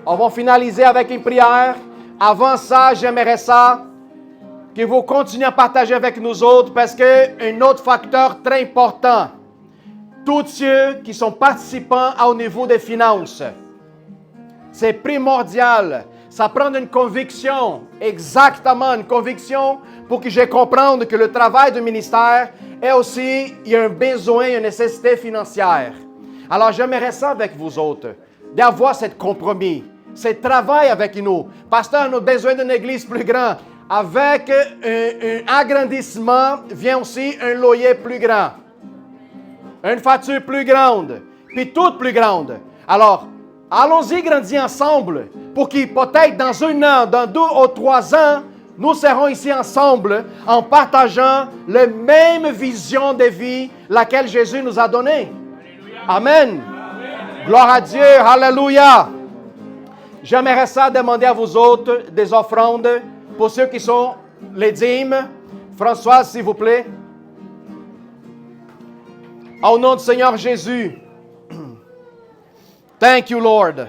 On va finaliser avec une prière. Avant ça, j'aimerais ça que vous continuiez à partager avec nous autres parce qu'un autre facteur très important, tous ceux qui sont participants au niveau des finances, c'est primordial. Ça prend une conviction, exactement une conviction pour que je comprenne que le travail du ministère est aussi, il y a un besoin, une nécessité financière. Alors j'aimerais ça avec vous autres, d'avoir ce compromis, ce travail avec nous. Pasteur, nous avons besoin d'une église plus grande. Avec un agrandissement vient aussi un loyer plus grand, une facture plus grande, puis toute plus grande. Alors, allons-y grandir ensemble pour que peut-être dans 1 an, dans 2 ou 3 ans, nous serons ici ensemble en partageant la même vision de vie laquelle Jésus nous a donnée. Amen. Gloire à Dieu. Alléluia. J'aimerais ça demander à vous autres des offrandes pour ceux qui sont les dîmes. Françoise, s'il vous plaît. Au nom du Seigneur Jésus. Thank you, Lord.